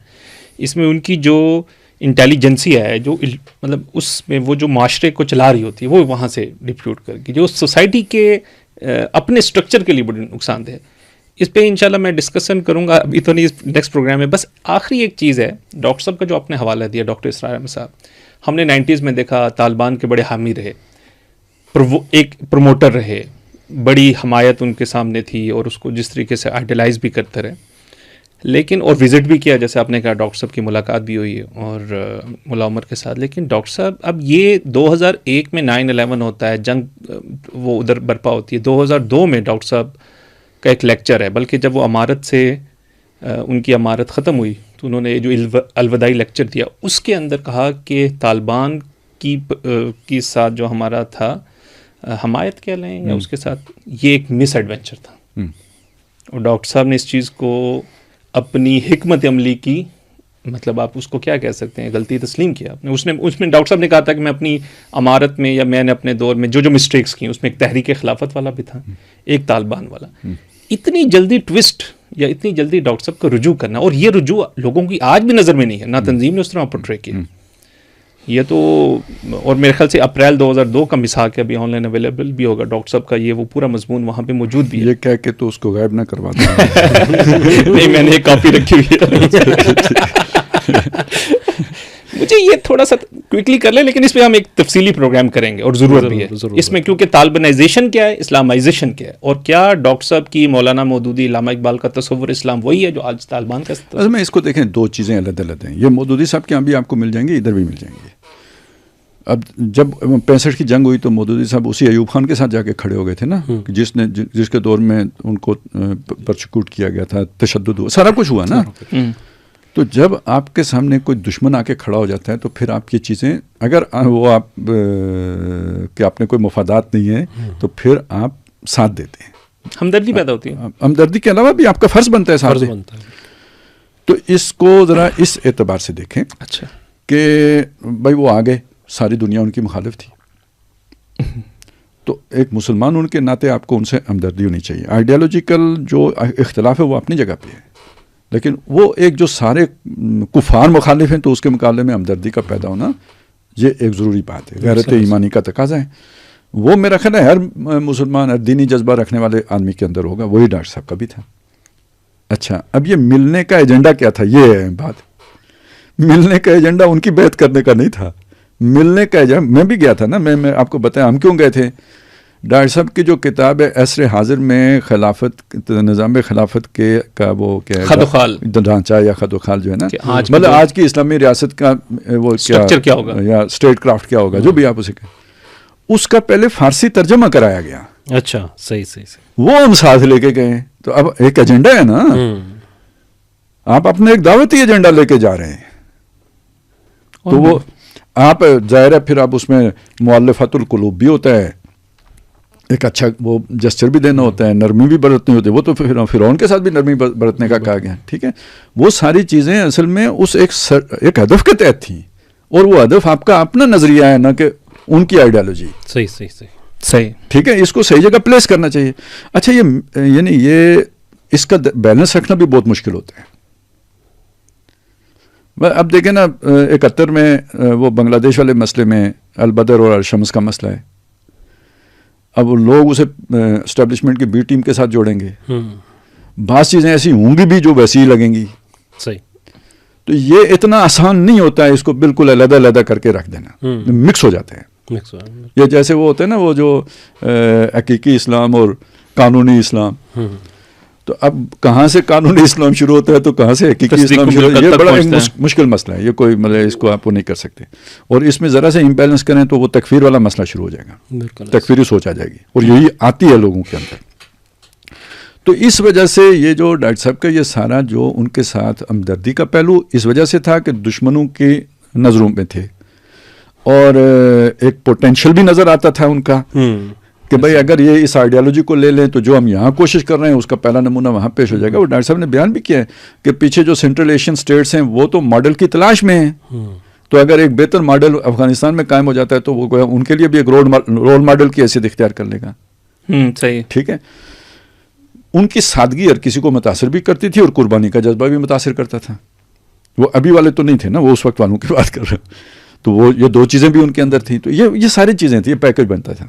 اس میں ان کی جو انٹیلیجنسیا ہے، جو مطلب اس میں وہ جو معاشرے کو چلا رہی ہوتی ہے وہ وہاں سے ڈپیوٹ کر کے جو سوسائٹی کے اپنے اسٹرکچر کے لیے بڑی نقصان دہ ہے. اس پہ انشاءاللہ میں ڈسکشن کروں گا، ابھی تو نہیں، نیکسٹ پروگرام میں. بس آخری ایک چیز ہے، ڈاکٹر صاحب کا جو آپ نے حوالہ دیا، ڈاکٹر اسرار احمد صاحب، ہم نے 90s میں دیکھا طالبان کے بڑے حامی رہے، ایک پروموٹر رہے، بڑی حمایت ان کے سامنے تھی اور اس کو جس طریقے سے آئیڈیلائز بھی کرتے رہے. لیکن اور وزٹ بھی کیا، جیسے آپ نے کہا ڈاکٹر صاحب کی ملاقات بھی ہوئی ہے اور ملا عمر کے ساتھ. لیکن ڈاکٹر صاحب اب یہ 2001 میں 9/11 ہوتا ہے، جنگ وہ ادھر برپا ہوتی ہے. 2002 میں ڈاکٹر صاحب کا ایک لیکچر ہے، بلکہ جب وہ امارت سے ان کی امارت ختم ہوئی تو انہوں نے جو الوداعی لیکچر دیا اس کے اندر کہا کہ طالبان کی ساتھ جو ہمارا تھا حمایت کہہ لیں یا اس کے ساتھ یہ ایک مس ایڈونچر تھا. اور ڈاکٹر صاحب نے اس چیز کو اپنی حکمت عملی کی مطلب آپ اس کو کیا کہہ سکتے ہیں غلطی تسلیم کیا آپ نے. اس میں ڈاکٹر صاحب نے کہا تھا کہ میں اپنی امارت میں یا میں نے اپنے دور میں جو مسٹیکس کی اس میں ایک تحریک خلافت والا بھی تھا ایک طالبان والا. اتنی جلدی ٹوسٹ یا اتنی جلدی ڈاکٹر صاحب کو رجوع کرنا اور یہ رجوع لوگوں کی آج بھی نظر میں نہیں ہے نہ تنظیم نے اس طرح پورٹری کیا یہ تو. اور میرے خیال سے اپریل 2002 کا مساق ہے ابھی آن لائن اویلیبل بھی ہوگا ڈاکٹر صاحب کا یہ وہ پورا مضمون وہاں پہ موجود بھی ہے.
یہ کہہ کے تو اس کو غائب نہ کروا دیں.
نہیں میں نے ایک کاپی رکھی ہوئی ہے. مجھے یہ تھوڑا سا کوئکلی کر لیں لیکن اس پہ ہم ایک تفصیلی پروگرام کریں گے اور ضرورت بھی ہے اس میں کیونکہ طالبانائزیشن کیا ہے اسلامائزیشن کیا ہے اور کیا ڈاکٹر صاحب کی مولانا مودودی علامہ اقبال کا تصور اسلام وہی ہے جو آج طالبان کا تصور.
میں اس کو دیکھیں دو چیزیں الگ الگ ہیں. یہ مودودی صاحب کے یہاں بھی آپ کو مل جائیں گے ادھر بھی مل جائیں گے. اب جب 65 کی جنگ ہوئی تو مودودی صاحب اسی ایوب خان کے ساتھ جا کے کھڑے ہو گئے تھے نا جس کے دور میں ان کو پرسیکیوٹ کیا گیا تھا تشدد ہوا سارا کچھ ہوا نا. تو جب آپ کے سامنے کوئی دشمن آ کے کھڑا ہو جاتا ہے تو پھر آپ کی چیزیں اگر وہ آپ کہ آپ نے کوئی مفادات نہیں ہے تو پھر آپ ساتھ دیتے ہیں.
ہمدردی پیدا ہوتی ہے.
ہمدردی کے علاوہ بھی آپ کا فرض بنتا ہے ساتھ. تو اس کو ذرا اس اعتبار سے دیکھیں
اچھا
کہ بھائی وہ آگے ساری دنیا ان کی مخالف تھی تو ایک مسلمان ان کے ناطے آپ کو ان سے ہمدردی ہونی چاہیے. آئیڈیالوجیکل جو اختلاف ہے وہ اپنی جگہ پہ ہے لیکن وہ ایک جو سارے کفار مخالف ہیں تو اس کے مقابلے میں ہمدردی کا پیدا ہونا یہ ایک ضروری بات ہے. غیرت ایمانی کا تقاضا ہے. وہ میرا خیال ہے ہر مسلمان ہر دینی جذبہ رکھنے والے آدمی کے اندر ہوگا. وہی ڈاکٹر صاحب کا بھی تھا. اچھا اب یہ ملنے کا ایجنڈا کیا تھا یہ ہے بات. ملنے کا ایجنڈا ان کی بیعت کرنے کا نہیں تھا. ملنے کا ایجنڈا میں بھی گیا تھا نا. میں آپ کو بتایا ہم کیوں گئے تھے. ڈاکٹر صاحب کی جو کتاب ہے عصر حاضر میں خلافت نظام خلافت کے کا وہ کیا ہے
خد و خال
ڈھانچہ یا خد و خال جو ہے نا
مطلب
آج کی اسلامی ریاست کا وہ
کیا ہوگا
یا اسٹیٹ کرافٹ کیا ہوگا جو بھی آپ اسے کہیں اس کا پہلے فارسی ترجمہ کرایا گیا.
اچھا صحیح
وہ ہم ساتھ لے کے گئے. تو اب ایک ایجنڈا ہے نا آپ اپنا ایک دعوتی ایجنڈا لے کے جا رہے ہیں تو وہ آپ ظاہر ہے پھر آپ اس میں مؤلفۃ القلوب بھی ہوتا ہے ایک اچھا وہ جسچر بھی دینا ہوتا ہے نرمی بھی برتنی ہوتی ہے. وہ تو فرعون کے ساتھ بھی نرمی برتنے کا کہا گیا ٹھیک ہے. وہ ساری چیزیں اصل میں اس ایک ہدف کے تحت تھیں اور وہ ہدف آپ کا اپنا نظریہ ہے نہ کہ ان کی آئیڈیالوجی.
صحیح
ٹھیک ہے. اس کو صحیح جگہ پلیس کرنا چاہیے. اچھا یہ اس کا بیلنس رکھنا بھی بہت مشکل ہوتا ہے. اب دیکھیں نا 71 میں وہ بنگلہ دیش والے مسئلے میں البدر اور الشمس کا مسئلہ ہے. اب لوگ اسے اسٹیبلشمنٹ کی بی ٹیم کے ساتھ جوڑیں گے. بعض چیزیں ایسی ہوں گی بھی جو ویسی ہی لگیں گی.
صحیح.
تو یہ اتنا آسان نہیں ہوتا ہے اس کو بالکل علیحدہ علیحدہ کر کے رکھ دینا. مکس ہو جاتے ہیں. یہ جیسے وہ ہوتے ہیں نا وہ جو حقیقی اسلام اور قانونی اسلام. تو اب کہاں سے قانونی اسلام شروع ہوتا ہے تو کہاں سے حقیقی اسلام شروع ہوتا ہے. یہ بڑا مشکل مسئلہ ہے. یہ کوئی مطلب اس کو آپ نہیں کر سکتے. اور اس میں ذرا سے امبیلنس کریں تو وہ تکفیر والا مسئلہ شروع ہو جائے گا. تکفیری سوچ آ جائے گی اور یہی آتی ہے لوگوں کے اندر. تو اس وجہ سے یہ جو ڈاکٹر صاحب کا یہ سارا جو ان کے ساتھ ہمدردی کا پہلو اس وجہ سے تھا کہ دشمنوں کی نظروں میں تھے اور ایک پوٹینشیل بھی نظر آتا تھا ان کا کہ بھائی اگر یہ اس آئیڈیالوجی کو لے لیں تو جو ہم یہاں کوشش کر رہے ہیں اس کا پہلا نمونہ وہاں پیش ہو جائے گا. اور ڈاکٹر صاحب نے بیان بھی کیا ہے کہ پیچھے جو سینٹرل ایشین اسٹیٹس ہیں وہ تو ماڈل کی تلاش میں ہیں. تو اگر ایک بہتر ماڈل افغانستان میں قائم ہو جاتا ہے تو وہ ان کے لیے بھی ایک رول ماڈل کی حیثیت اختیار کر لے گا.
صحیح
ٹھیک ہے. ان کی سادگی ہر کسی کو متاثر بھی کرتی تھی اور قربانی کا جذبہ بھی متاثر کرتا تھا. وہ ابھی والے تو نہیں تھے نا, وہ اس وقت والوں کی بات کر رہے ہیں. تو وہ یہ دو چیزیں بھی ان کے اندر تھیں. تو یہ ساری چیزیں تھیں, یہ پیکج بنتا تھا.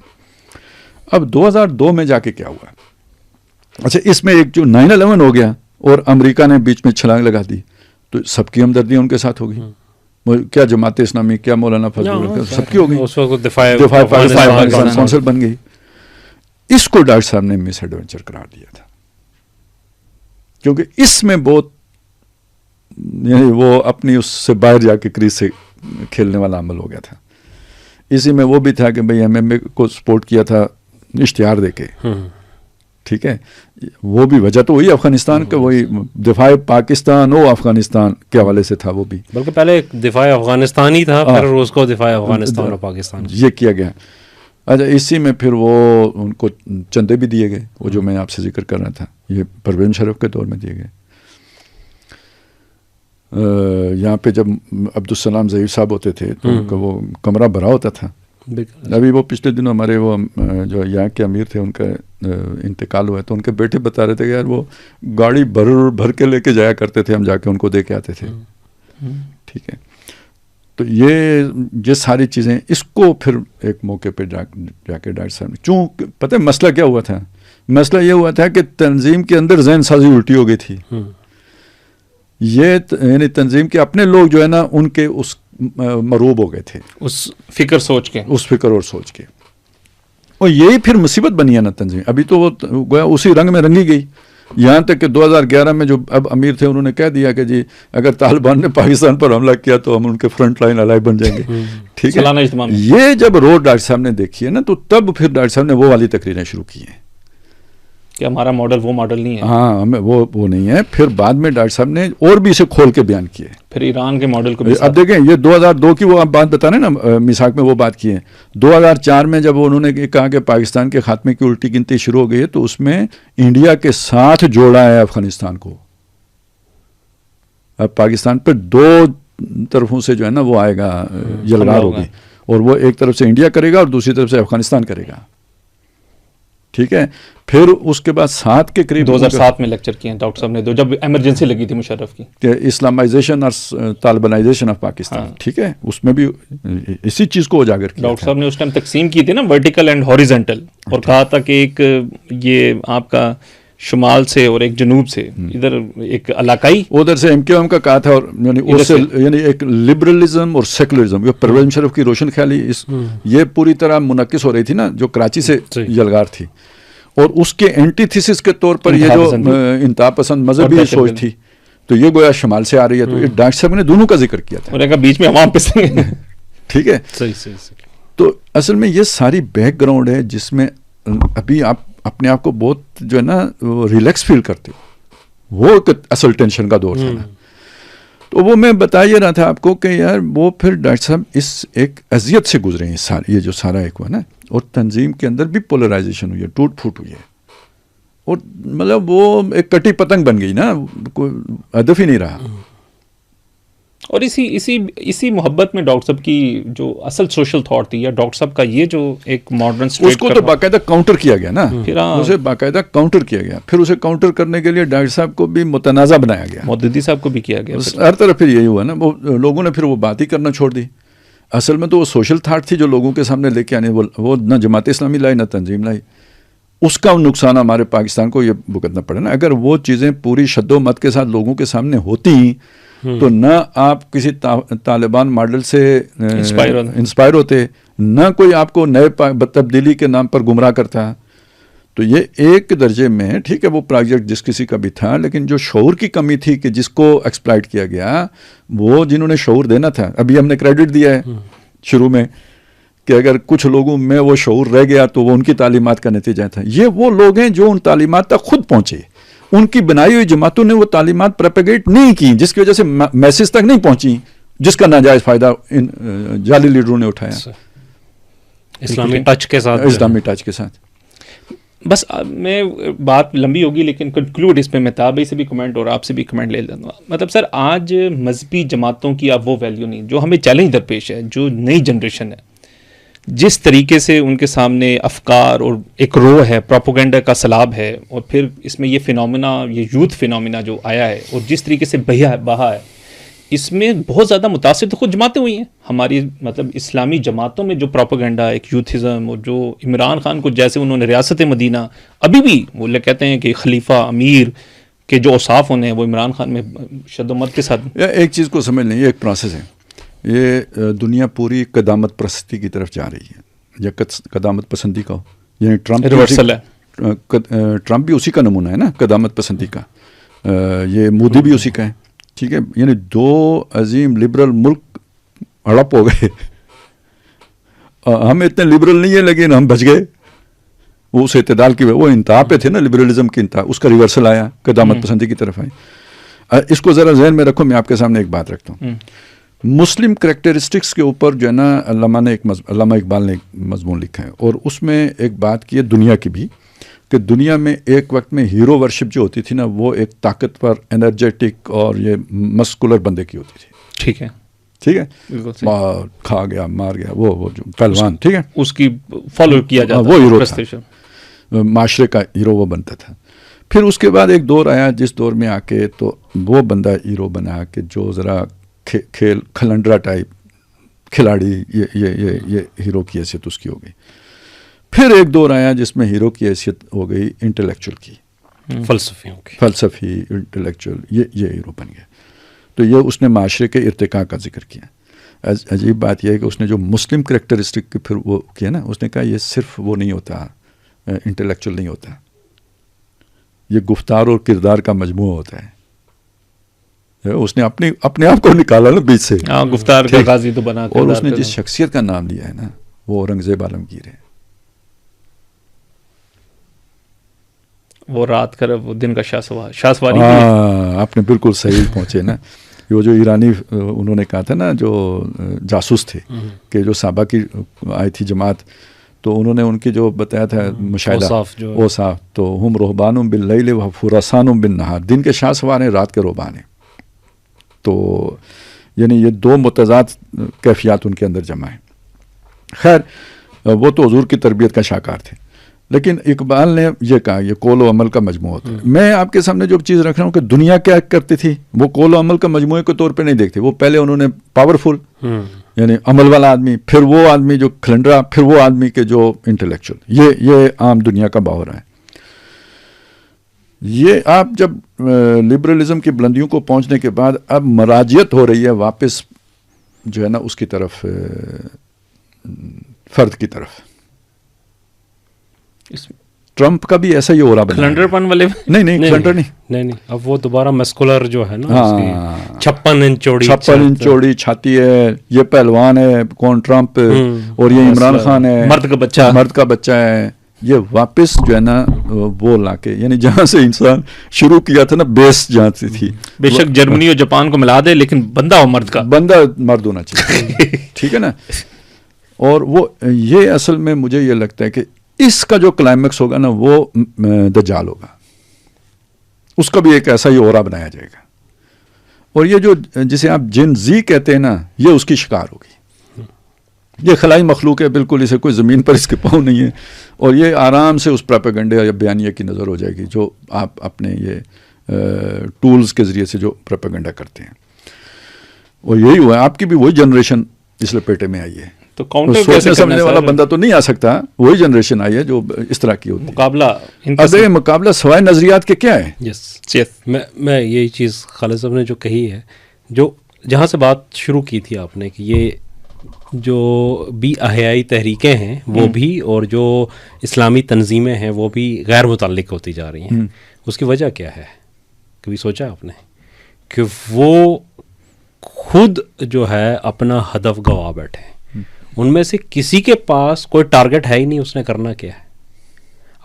اب 2002 میں جا کے کیا ہوا؟ اچھا اس میں ایک جو 9/11 ہو گیا اور امریکہ نے بیچ میں چھلانگ لگا دی تو سب کی ہمدردی ان کے ساتھ ہو گئی. کیا جماعت اسلامی, کیا مولانا فضل اللہ, سب کی ہو گئی. دفاع پاکستان کونسل بن گئی. اس کو ڈاکٹر صاحب نے مس ایڈونچر قرار دیا تھا کیونکہ اس میں بہت یعنی وہ اپنی اس سے باہر جا کے کریز سے کھیلنے والا عمل ہو گیا تھا. اسی میں وہ بھی تھا کہ بھئی ایم ایم اے کو سپورٹ کیا تھا اشتہار دے کے ٹھیک ہے. وہ بھی وجہ تو وہی افغانستان کا وہی دفاع پاکستان و افغانستان کے حوالے سے تھا. وہ بھی
بلکہ پہلے دفاع افغانستان ہی تھا, پھر اس کو دفاع افغانستان اور پاکستان
یہ کیا گیا. اچھا اسی میں پھر وہ ان کو چندے بھی دیے گئے, وہ جو میں آپ سے ذکر کر رہا تھا, یہ پروین مشرف کے دور میں دیے گئے. یہاں پہ جب عبدالسلام ظہیر صاحب ہوتے تھے تو ان کا وہ کمرہ بھرا ہوتا تھا. ابھی وہ پچھلے دنوں ہمارے وہ جو یہاں کے امیر تھے ان کا انتقال ہوا ہے, تو ان کے بیٹے بتا رہے تھے کہ یار وہ گاڑی بھر کے لے کے جایا کرتے تھے, ہم جا کے ان کو دے کے آتے تھے. ٹھیک ہے, تو یہ ساری چیزیں اس کو پھر ایک موقع پہ جا کے ڈاکٹر صاحب نے, چوں پتہ ہے مسئلہ کیا ہوا تھا, مسئلہ یہ ہوا تھا کہ تنظیم کے اندر ذہن سازی الٹی ہو گئی تھی. یہ یعنی تنظیم کے اپنے لوگ جو ہے نا ان کے اس مروب ہو گئے تھے
اس فکر سوچ کے,
اس فکر اور سوچ کے, اور یہی پھر مصیبت بنی ہے نا تنظیم. ابھی تو وہ گویا اسی رنگ میں رنگی گئی, یہاں تک کہ 2011 میں جو اب امیر تھے انہوں نے کہہ دیا کہ جی اگر طالبان نے پاکستان پر حملہ کیا تو ہم ان کے فرنٹ لائن الائی بن جائیں گے. ٹھیک ہے, یہ جب روڈ ڈاکٹر صاحب نے دیکھی ہے نا تو تب پھر ڈاکٹر صاحب نے وہ والی تقریریں شروع کی ہیں
کہ ہمارا ماڈل وہ ماڈل نہیں ہے.
ہاں ہمیں وہ نہیں ہے. پھر بعد میں ڈاکٹر صاحب نے اور بھی اسے کھول کے بیان کیے.
پھر ایران کے ماڈل کو بھی
اب دیکھیں, یہ 2002 کی وہ آپ بات بتا رہے ہیں نا میثاق میں, وہ بات کی ہے. 2004 میں جب انہوں نے کہا کہ پاکستان کے خاتمے کی الٹی گنتی شروع ہو گئی ہے تو اس میں انڈیا کے ساتھ جوڑا ہے افغانستان کو. اب پاکستان پہ دو طرفوں سے جو ہے نا وہ آئے گا, یلغار ہوگی, اور وہ ایک طرف سے انڈیا کرے گا اور دوسری طرف سے افغانستان کرے گا. ٹھیک ہے, پھر اس کے بعد 7 کے قریب
2007 میں لیکچر کیے ہیں ڈاکٹر صاحب نے, جب ایمرجنسی لگی تھی مشرف کی,
کہ اسلامائزیشن اور طالبانائزیشن آف پاکستان. ٹھیک ہے, اس میں بھی اسی چیز کو اجاگر کیا.
ڈاکٹر صاحب نے اس ٹائم تقسیم کی تھی نا ورٹیکل اینڈ ہاریزنٹل, اور کہا تھا کہ ایک یہ آپ کا شمال سے اور ایک جنوب سے, ادھر ایک علاقائی,
ادھر سے MQM کا کہا تھا, اور یعنی ایک لبرلزم اور سیکولرزم. یہ پرویز مشرف کی روشن خیالی یہ پوری طرح منعکس ہو رہی تھی نا جو کراچی سے یلغار تھی, اور اس کے اینٹی تھیسس کے طور پر یہ جو انتہا پسند مذہبی سوچ تھی تو یہ گویا شمال سے آ رہی ہے. تو یہ ڈاکٹر صاحب نے دونوں کا ذکر کیا تھا,
اور بیچ میں عوام پسند.
ٹھیک ہے, تو اصل میں یہ ساری بیک گراؤنڈ ہے جس میں ابھی آپ اپنے آپ کو بہت جو ہے نا ریلیکس فیل کرتے ہو. وہ ایک اصل ٹینشن کا دور تھا نا. تو وہ میں بتا یہ رہا تھا آپ کو کہ یار وہ پھر ڈاکٹر صاحب اس ایک اذیت سے گزرے ہیں, یہ جو سارا ایک ہوا نا, اور تنظیم کے اندر بھی پولرائزیشن ہوئی ہے, ٹوٹ پھوٹ ہوئی ہے, اور مطلب وہ ایک کٹی پتنگ بن گئی نا, کوئی ہدف ہی نہیں رہا.
اور اسی محبت میں ڈاکٹر صاحب کی جو اصل سوشل تھاٹ تھی, یا ڈاکٹر صاحب کا یہ جو ایک ماڈرن
اس کو تو باقاعدہ کاؤنٹر کیا گیا نا, اسے باقاعدہ کاؤنٹر کیا گیا. پھر اسے کاؤنٹر کرنے کے لیے ڈاکٹر صاحب کو بھی متنازع بنایا گیا,
مودودی صاحب کو بھی کیا گیا.
ہر طرف پھر یہی ہوا نا, وہ لوگوں نے پھر وہ بات ہی کرنا چھوڑ دی. اصل میں تو وہ سوشل تھاٹ تھی جو لوگوں کے سامنے لے کے آنے, وہ نہ جماعت اسلامی لائی نہ تنظیم لائی. اس کا نقصان ہمارے پاکستان کو یہ بھگتنا پڑے نا. اگر وہ چیزیں پوری شد و مت کے ساتھ لوگوں کے سامنے ہوتی تو نہ آپ کسی طالبان ماڈل سے انسپائر ہوتے, نہ کوئی آپ کو نئے تبدیلی کے نام پر گمراہ کرتا. تو یہ ایک درجے میں ٹھیک ہے وہ پروجیکٹ جس کسی کا بھی تھا, لیکن جو شعور کی کمی تھی کہ جس کو ایکسپلائٹ کیا گیا, وہ جنہوں نے شعور دینا تھا, ابھی ہم نے کریڈٹ دیا ہے شروع میں کہ اگر کچھ لوگوں میں وہ شعور رہ گیا تو وہ ان کی تعلیمات کا نتیجہ تھا. یہ وہ لوگ ہیں جو ان تعلیمات تک خود پہنچے, ان کی بنائی ہوئی جماعتوں نے وہ تعلیمات پروپیگیٹ نہیں کی, جس کی وجہ سے میسج تک نہیں پہنچی, جس کا ناجائز فائدہ ان جعلی لیڈروں نے اٹھایا
اسلامی ٹچ
کے ساتھ.
بس میں بات لمبی ہوگی لیکن کنکلوڈ اس پہ میں تابعی سے بھی کمنٹ اور آپ سے بھی کمنٹ لے لیتا ہوں. مطلب سر آج مذہبی جماعتوں کی اب وہ ویلیو نہیں جو ہمیں چیلنج درپیش ہے, جو نئی جنریشن ہے, جس طریقے سے ان کے سامنے افکار اور ایک رو ہے, پروپیگنڈا کا سیلاب ہے, اور پھر اس میں یہ فینومینا, یہ یوتھ فینومینا جو آیا ہے اور جس طریقے سے بہا ہے, اس میں بہت زیادہ متاثر تو خود جماعتیں ہوئی ہیں ہماری. مطلب اسلامی جماعتوں میں جو پروپیگنڈا, ایک یوتھزم, اور جو عمران خان کو جیسے انہوں نے ریاست مدینہ, ابھی بھی وہ لوگ کہتے ہیں کہ خلیفہ امیر کے جو اوصاف ہونے ہیں وہ عمران خان میں شد و مت کے ساتھ.
ایک چیز کو سمجھ لیں, یہ ایک پروسیس ہے. یہ دنیا پوری قدامت پرستی کی طرف جا رہی ہے, یا قدامت پسندی کا ہو, یعنی ٹرمپ بھی اسی کا نمونہ ہے نا قدامت پسندی کا, یہ مودی بھی اسی کا ہے. ٹھیک ہے, یعنی دو عظیم لبرل ملک ہڑپ ہو گئے. ہم اتنے لبرل نہیں ہیں لیکن ہم بچ گئے. وہ اس اعتدال کی وہ انتہا پہ تھے نا، لبرلزم کی انتہا، اس کا ریورسل آیا، قدامت پسندی کی طرف آئی. اس کو ذرا ذہن میں رکھو. میں آپ کے سامنے ایک بات رکھتا ہوں. مسلم کریکٹرسٹکس کے اوپر جو ہے نا علامہ اقبال نے ایک مضمون لکھا ہے، اور اس میں ایک بات کی ہے دنیا کی بھی، کہ دنیا میں ایک وقت میں ہیرو ورشپ جو ہوتی تھی نا، وہ ایک طاقتور انرجیٹک اور یہ مسکولر بندے کی ہوتی تھی.
ٹھیک ہے،
ٹھیک ہے، کھا گیا مار گیا وہ جو پہلوان، ٹھیک ہے،
اس کی فالو کیا جاتا،
وہ ہیرو تھا، معاشرے کا ہیرو وہ بنتا تھا. پھر اس کے بعد ایک دور آیا جس دور میں آ کے تو وہ بندہ ہیرو بنا کہ جو ذرا کھیل کھلنڈرا ٹائپ کھلاڑی، یہ ہیرو کی حیثیت اس کی ہو گئی. پھر ایک دور آیا جس میں ہیرو کی حیثیت ہو گئی انٹلیکچوئل کی، فلسفی انٹلیکچوئل، یہ ہیرو بن گیا. تو یہ اس نے معاشرے کے ارتقاء کا ذکر کیا. عجیب بات یہ ہے کہ اس نے جو مسلم کریکٹرسٹک پھر وہ کیا نا، اس نے کہا یہ صرف وہ نہیں ہوتا، انٹلیکچوئل نہیں ہوتا، یہ گفتار اور کردار کا مجموعہ ہوتا ہے. اس نے اپنے آپ کو نکالا نا بیچ سے،
گفتار کا غازی تو بنا،
اور اس نے جس شخصیت کا نام لیا ہے نا وہ اورنگزیب عالمگیر ہے.
وہ رات کا وہ دن کا شاہسواری.
آپ نے بالکل صحیح پہنچے نا. وہ جو ایرانی انہوں نے کہا تھا نا جو جاسوس تھے کہ جو صحابہ کی آئی تھی جماعت، تو انہوں نے ان کی جو بتایا تھا مشاہدہ اوصاف، تو ہم رہبان باللیل و فرسان بالنہار، دن کے شاہ سوار ہیں، رات کے رہبان ہیں. تو یعنی یہ دو متضاد کیفیات ان کے اندر جمع ہیں. خیر وہ تو حضور کی تربیت کا شاہکار تھے، لیکن اقبال نے یہ کہا یہ قول و عمل کا مجموعہ ہوتا ہے. میں آپ کے سامنے جو چیز رکھ رہا ہوں کہ دنیا کیا کرتی تھی، وہ قول و عمل کا مجموعے کے طور پہ نہیں دیکھتے. وہ پہلے انہوں نے پاورفل یعنی عمل والا آدمی، پھر وہ آدمی جو کھلنڈرا، پھر وہ آدمی کے جو انٹلیکچوئل، یہ عام دنیا کا باہر ہے. یہ آپ جب لبرلزم کی بلندیوں کو پہنچنے کے بعد اب مراجعت ہو رہی ہے واپس جو ہے نا اس کی طرف، فرد کی طرف. ٹرمپ کا بھی ایسا ہی ہو رہا ہے،
کھلنڈر پن والے
نہیں کھلنڈر نہیں،
اب وہ دوبارہ مسکولر جو ہے نا 56 انچ
چوڑی چھاتی ہے، یہ پہلوان ہے کون ٹرمپ، اور یہ عمران خان ہے، مرد کا بچہ ہے. یہ واپس جو ہے نا وہ لا کے، یعنی جہاں سے انسان شروع کیا تھا نا، بیس جہاں سے تھی،
بے شک جرمنی اور جاپان کو ملا دے لیکن بندہ ہو مرد کا، بندہ
مرد ہونا چاہیے. ٹھیک ہے نا. اور وہ یہ اصل میں مجھے یہ لگتا ہے کہ اس کا جو کلائمیکس ہوگا نا وہ دجال ہوگا، اس کا بھی ایک ایسا ہی اورا بنایا جائے گا. اور یہ جو جسے آپ جن زی کہتے ہیں نا، یہ اس کی شکار ہوگی. یہ خلائی مخلوق ہے بالکل، اسے کوئی زمین پر اس کے پاؤں نہیں ہے، اور یہ آرام سے اس پراپیگنڈے یا بیانیے کی نظر ہو جائے گی جو آپ اپنے یہ ٹولز کے ذریعے سے جو پراپیگنڈا کرتے ہیں. اور یہی ہوا ہے، آپ کی بھی وہی جنریشن اس لپیٹے میں آئی ہے.
تو کاؤنٹر کیسے
سمجھنے والا بندہ تو نہیں آ سکتا، وہی جنریشن آئی ہے جو اس طرح کی ہوتی ہے. مقابلہ سوائے نظریات کے کیا ہے؟
میں یہی چیز خالد صاحب نے جو کہی ہے، جو جہاں سے بات شروع کی تھی آپ نے کہ یہ جو بھی احیائی تحریکیں ہیں وہ بھی، اور جو اسلامی تنظیمیں ہیں وہ بھی غیر متعلق ہوتی جا رہی ہیں. اس کی وجہ کیا ہے؟ کبھی سوچا آپ نے کہ وہ خود جو ہے اپنا ہدف گوا بیٹھے، ان میں سے کسی کے پاس کوئی ٹارگٹ ہے ہی نہیں اس نے کرنا کیا ہے.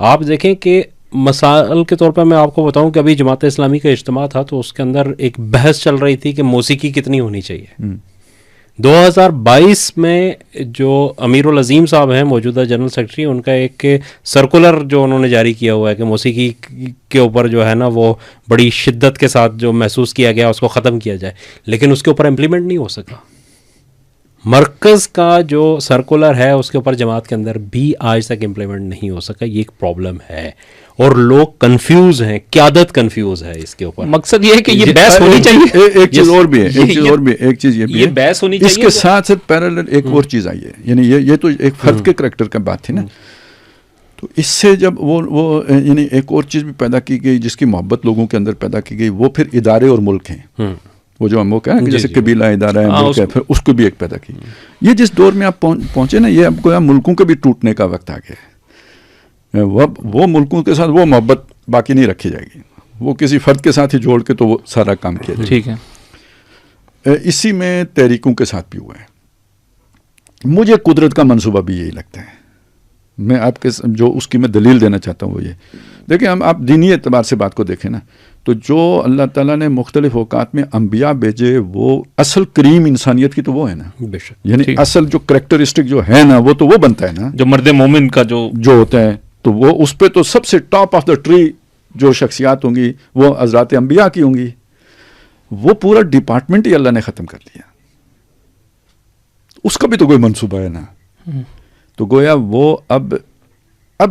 آپ دیکھیں کہ مثال کے طور پر میں آپ کو بتاؤں کہ ابھی جماعت اسلامی کا اجتماع تھا تو اس کے اندر ایک بحث چل رہی تھی کہ موسیقی کتنی ہونی چاہیے. 2022 میں جو امیر العظیم صاحب ہیں موجودہ جنرل سیکرٹری، ان کا ایک سرکولر جو انہوں نے جاری کیا ہوا ہے کہ موسیقی کے اوپر جو ہے نا وہ بڑی شدت کے ساتھ جو محسوس کیا گیا اس کو ختم کیا جائے، لیکن اس کے اوپر امپلیمنٹ نہیں ہو سکا. مرکز کا جو سرکولر ہے اس کے اوپر جماعت کے اندر بھی آج تک امپلیمنٹ نہیں ہو سکا. یہ ایک پرابلم ہے اور لوگ کنفیوز ہیں، قیادت کنفیوز ہے اس کے اوپر.
مقصد یہ ہے کہ یہ بحث ہونی چاہیے.
ایک چیز اور بھی ہے، ایک چیز یہ بھی ہے،
یہ بحث ہونی چاہیے.
اس کے ساتھ پیرالل ایک اور چیز آئی ہے، یعنی یہ تو ایک فرد کے کریکٹر کا بات تھی نا، تو اس سے جب وہ یعنی ایک اور چیز بھی پیدا کی گئی جس کی محبت لوگوں کے اندر پیدا کی گئی، وہ پھر ادارے اور ملک ہیں. وہ جو ہم وہ کہیں کہ جیسے قبیلہ ادارہ ہے، ملک ہے، پھر اس کو بھی ایک پیدا کی. یہ جس دور میں آپ پہنچے نا، یہ اب کو ملکوں کے بھی ٹوٹنے کا وقت آ گیا ہے. وہ ملکوں کے ساتھ وہ محبت باقی نہیں رکھی جائے گی، وہ کسی فرد کے ساتھ ہی جوڑ کے تو وہ سارا کام کیا جائے.
ٹھیک ہے.
اسی میں تحریکوں کے ساتھ بھی ہوا ہے. مجھے قدرت کا منصوبہ بھی یہی لگتا ہے. میں آپ کے جو اس کی میں دلیل دینا چاہتا ہوں وہ یہ دیکھیں، ہم آپ دینی اعتبار سے بات کو دیکھیں نا، تو جو اللہ تعالیٰ نے مختلف اوقات میں انبیاء بھیجے، وہ اصل کریم انسانیت کی تو وہ ہے نا،
بے شک،
یعنی اصل جو کریکٹرسٹک جو ہے نا وہ تو وہ بنتا ہے نا،
جو مرد مومن کا جو
ہوتا ہے، تو وہ اس پہ تو سب سے ٹاپ آف دا ٹری جو شخصیات ہوں گی وہ حضرات انبیاء کی ہوں گی. وہ پورا ڈپارٹمنٹ ہی اللہ نے ختم کر دیا. اس کا بھی تو کوئی منصوبہ ہے نا. تو گویا وہ اب